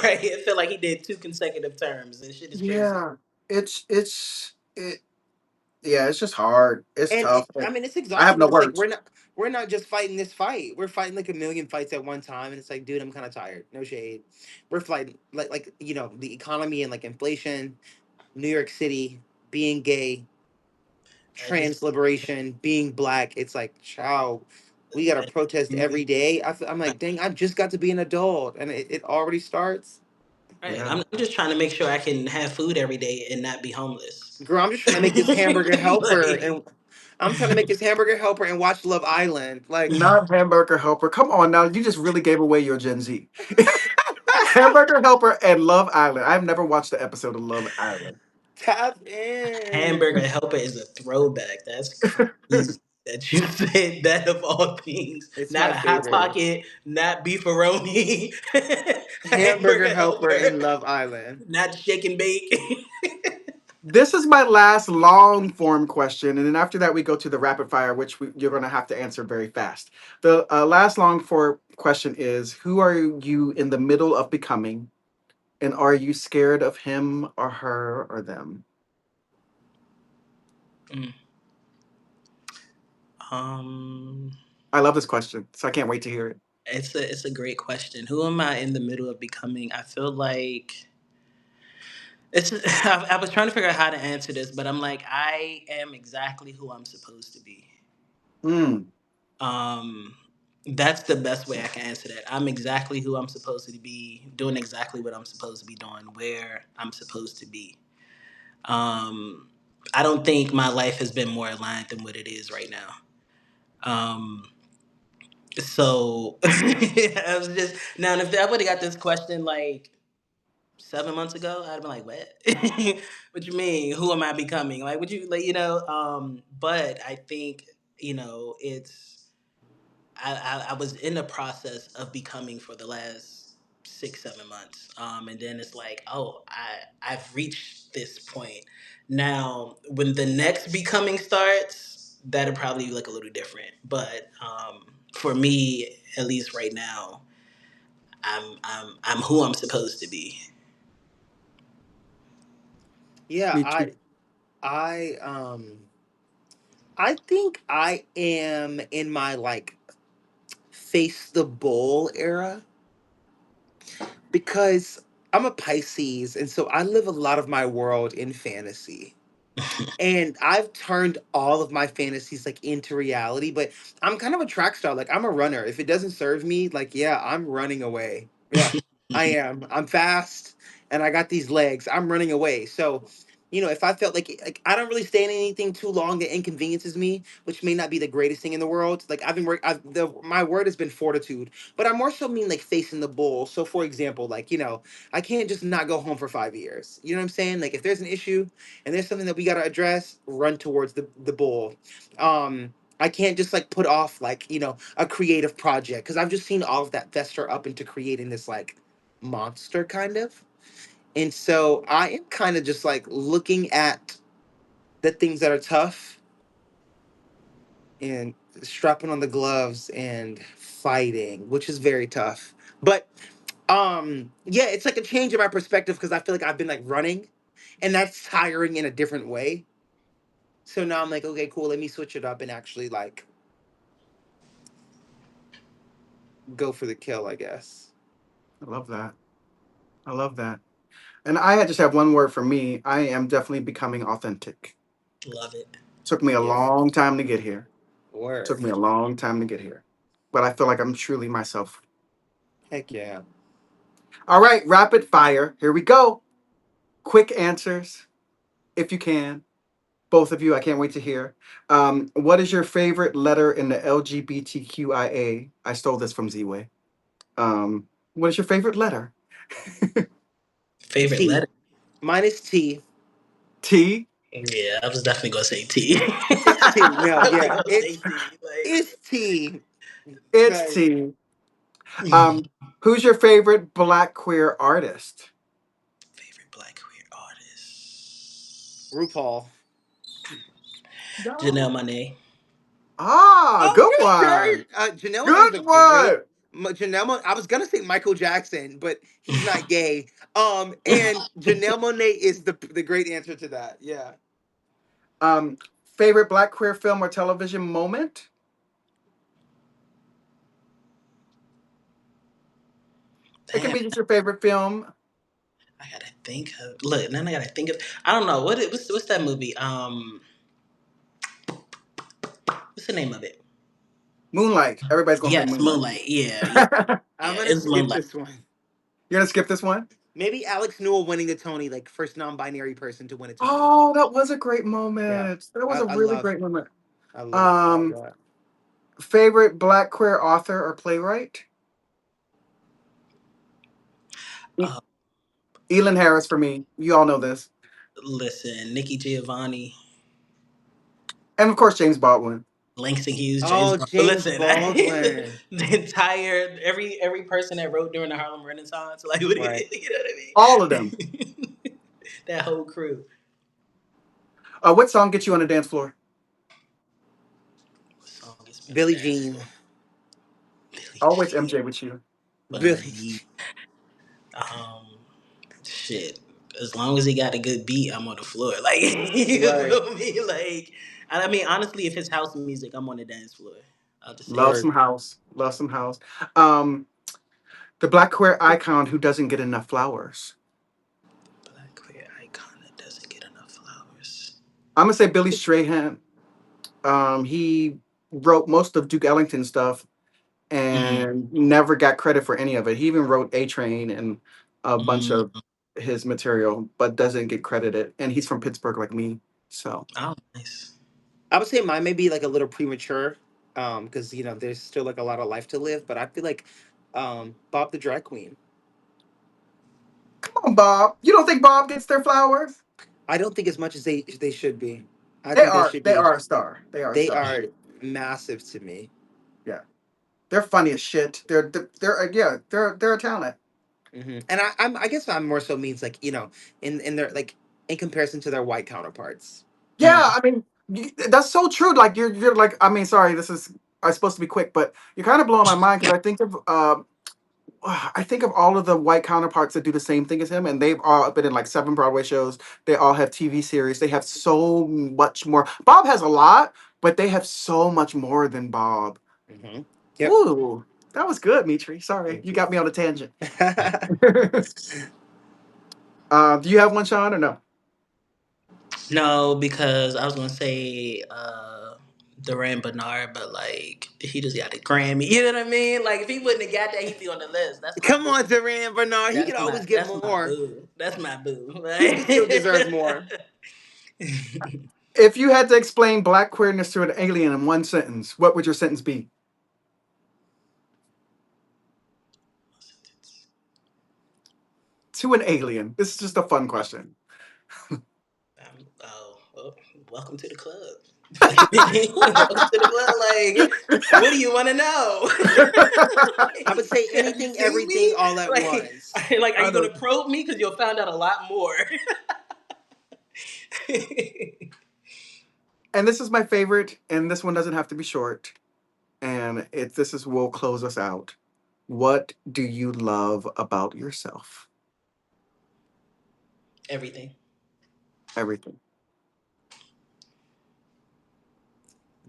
Right. It felt like he did two consecutive terms, and shit is crazy. Yeah, it. Yeah, it's just hard. It's And tough. I mean, it's I have exhausting no because it's like words. we're not just fighting this fight. We're fighting like a million fights at one time, and it's like, dude, I'm kind of tired. No shade. We're fighting like the economy and like inflation, New York City, being gay, Just trans liberation, being black. It's like, chow. We gotta protest every day. I'm like, dang, I've just got to be an adult, and it already starts. right. Yeah. I'm just trying to make sure I can have food every day and not be homeless. Girl, I'm just trying to make this hamburger helper, Like, and I'm trying to make this hamburger helper and watch Love Island. Like, Not hamburger helper. Come on now, you just really gave away your Gen Z. Hamburger helper and Love Island. I've never watched the episode of Love Island. tap in. hamburger helper is a throwback. That's crazy that you said that of all things. It's Not my a hot favorite. pocket, not beefaroni. Hamburger Hamburger helper helper, in Love Island. not shake and bake. This is my last long form question, and then after that we go to the rapid fire, which you're going to have to answer very fast. The last long form question is: who are you in the middle of becoming, and are you scared of him or her or them? Mm. um, I love this question, so I can't wait to hear it. it's a great question. Who am I in the middle of becoming? I feel like it's. I was trying to figure out how to answer this, but I'm like, I am exactly who I'm supposed to be. Mm, Um, that's the best way I can answer that. I'm exactly who I'm supposed to be, doing exactly what I'm supposed to be doing, where I'm supposed to be. Um, I don't think my life has been more aligned than what it is right now. Um, so I was just now if I would have got this question like 7 months ago, I'd have been like, "What? What you mean? Who am I becoming? Like, would you like, But I think it's I was in the process of becoming for the last 6 7 months, and then it's like, oh, I've reached this point. Now when the next becoming starts, that'll probably look a little different, but for me, at least right now, I'm who I'm supposed to be. Yeah, Me too. I think I am in my like face the bull era because I'm a Pisces, and so I live a lot of my world in fantasy. And I've turned all of my fantasies like into reality, but I'm kind of a track star. Like I'm a runner. If it doesn't serve me, like yeah, I'm running away. Yeah, I am. I'm fast and I got these legs. I'm running away. So, if I felt like I don't really stay in anything too long that inconveniences me, which may not be the greatest thing in the world. Like I've been work I've the my word has been fortitude, but I more so mean like facing the bull. So for example, like, I can't just not go home for 5 years. You know what I'm saying? Like if there's an issue, and there's something that we got to address, run towards the bull. I can't just like put off like a creative project because I've just seen all of that fester up into creating this like monster kind of. And so I am kind of just like looking at the things that are tough and strapping on the gloves and fighting, which is very tough. But yeah, it's like a change in my perspective because I feel like I've been like running and that's tiring in a different way. So now I'm like, okay, cool. Let me switch it up and actually like go for the kill, I guess. I love that. I love that. And I just have one word for me. I am definitely becoming authentic. Love it. Took me a Yeah. long time to get here. Took Word. me a long time to get here. But I feel like I'm truly myself. Heck yeah. All right, rapid fire. Here we go. Quick answers, if you can. Both of you, I can't wait to hear. What is your favorite letter in the LGBTQIA? I stole this from Z-Way. What is your favorite letter? Favorite T. letter? Mine is T. T. Yeah, I was definitely gonna say T. It's T. No, Definitely yeah. gonna say T. Like, It's T. It's Cause T. Who's your favorite Black queer artist? favorite Black queer artist? RuPaul. Janelle No. Monae. Ah, Oh, good you sure? one. Janelle Monae is Good a great. one. I was gonna say Michael Jackson, but he's not gay. And Janelle Monae is the great answer to that. Yeah. Um, Favorite Black queer film or television moment? It can Damn, be just your favorite film. I gotta think of. Look, then I gotta think of. I don't know what's that movie? What's the name of it? Moonlight. Everybody's gonna say Yes, Moonlight. Moonlight. Yeah, yeah, You're I'm yeah. gonna It's skip Moonlight. this one. gonna skip this one? Maybe Alex Newell winning the Tony, like first non-binary person to win a Tony. Oh, that was a great Yeah. moment. That was I, a I really love great moment. I love all Um, that. Favorite Black queer author or playwright? E- Uh, Elin Harris for me. You all know this, Listen, Nikki Giovanni, and of course James Baldwin. Langston Hughes, James Oh, Bond. But James listen, the Baldwin. entire every person that wrote during the Harlem Renaissance, like what Right. you know what All of them. I mean? That whole crew. What song gets you on the dance floor? What song gets me on the Billie dance Jean. floor? Billie Always Jean. MJ with you. Billie Funny. Jean. Um, shit. As long as he got a good beat, I'm on the floor. Like you Right. feel me? Like, and I mean, honestly, if it's house music, I'm on the dance floor. I'll just say Love that. Word. some house. Love some house. Um, the Black queer icon who doesn't get enough flowers. Black queer icon that doesn't get enough flowers. I'm gonna say Billy Strahan. He wrote most of Duke Ellington stuff Mm, and never got credit for any of it. He even wrote A Train and a bunch mm. of his material, but doesn't get credited. And he's from Pittsburgh, like me. So Oh, nice. I would say mine may be like a little premature, because there's still like a lot of life to live. But I feel like, Bob the drag queen. come on, Bob. You don't think Bob gets their flowers? I don't think as much as they should be. I They think they are. should They be. are a star. They are a They star. are massive to me. Yeah, they're funny as shit. They're yeah. They're a talent. And I guess I'm more so means like in their like in comparison to their white counterparts. Yeah, I mean, that's so true. Like you're like, I mean, sorry, this is I'm supposed to be quick, but you're kind of blowing my mind because I think of all of the white counterparts that do the same thing as him, and they've all been in like 7 Broadway shows. They all have TV series. They have so much more. Bob has a lot, but they have so much more than Bob. Hmm. Yep. Ooh, that was good, Mitri. Sorry, Thank you you. got me on a tangent. Do you have one, Sean, or no? No, because I was gonna say Duran Bernard, but like he just got a Grammy. You know what I mean? Like if he wouldn't have got that, he'd be on the list. That's my Come boo. on, Duran Bernard. He could always get That's my more. boo. That's my boo. He still deserves more. If you had to explain black queerness to an alien in one sentence, what would your sentence be? To an alien. This is just a fun question. Oh, well, welcome to the club. Welcome to the club. Like, what do you want to know? I would say Have you anything, seen everything, me? all at Like, once. like, are I you gonna don't. probe me? Because you'll find out a lot more. And this is my favorite, and this one doesn't have to be short. And this is will close us out. What do you love about yourself? Everything. Everything.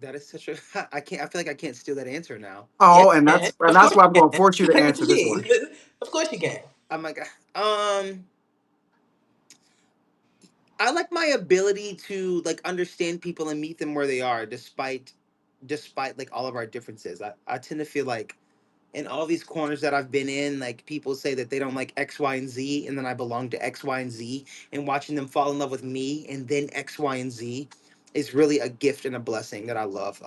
That is such a. I can't. I feel like I can't steal that answer now. Yeah, Oh, you can. and Of that's course why I'm you going to can. force you to Like, what answer you this mean? one. Of course you can. Oh my god. I like my ability to like understand people and meet them where they are, despite like all of our differences. I tend to feel like in all these corners that I've been in, like people say that they don't like X, Y, and Z, and then I belong to X, Y, and Z, and watching them fall in love with me and then X, Y, and Z is really a gift and a blessing that I love.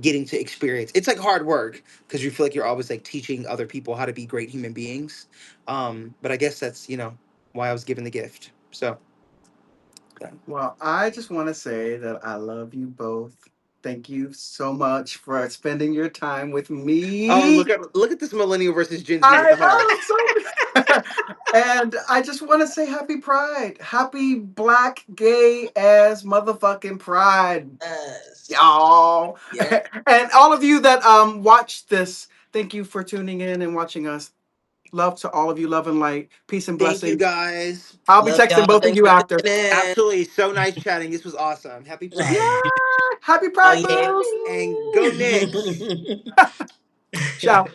Getting to experience. It's like hard work because you feel like you're always like teaching other people how to be great human beings. But I guess that's why I was given the gift. So yeah. Well, I just want to say that I love you both. Thank you so much for spending your time with Oh, me. look at this millennial versus Gen Z with I the know, hearts. so and I just want to say happy pride. Happy black gay ass motherfucking pride, Yes. y'all. Yeah. And all of you that watched this, thank you for tuning in and watching us. Love to all of you, love and light, peace and Thank you blessings. guys. I'll be Love texting y'all. both of Thanks you for after. tuning Absolutely so nice chatting. This was awesome. Happy Yeah, Pride. happy Oh pride, booze. And go Knicks. yeah. Ciao.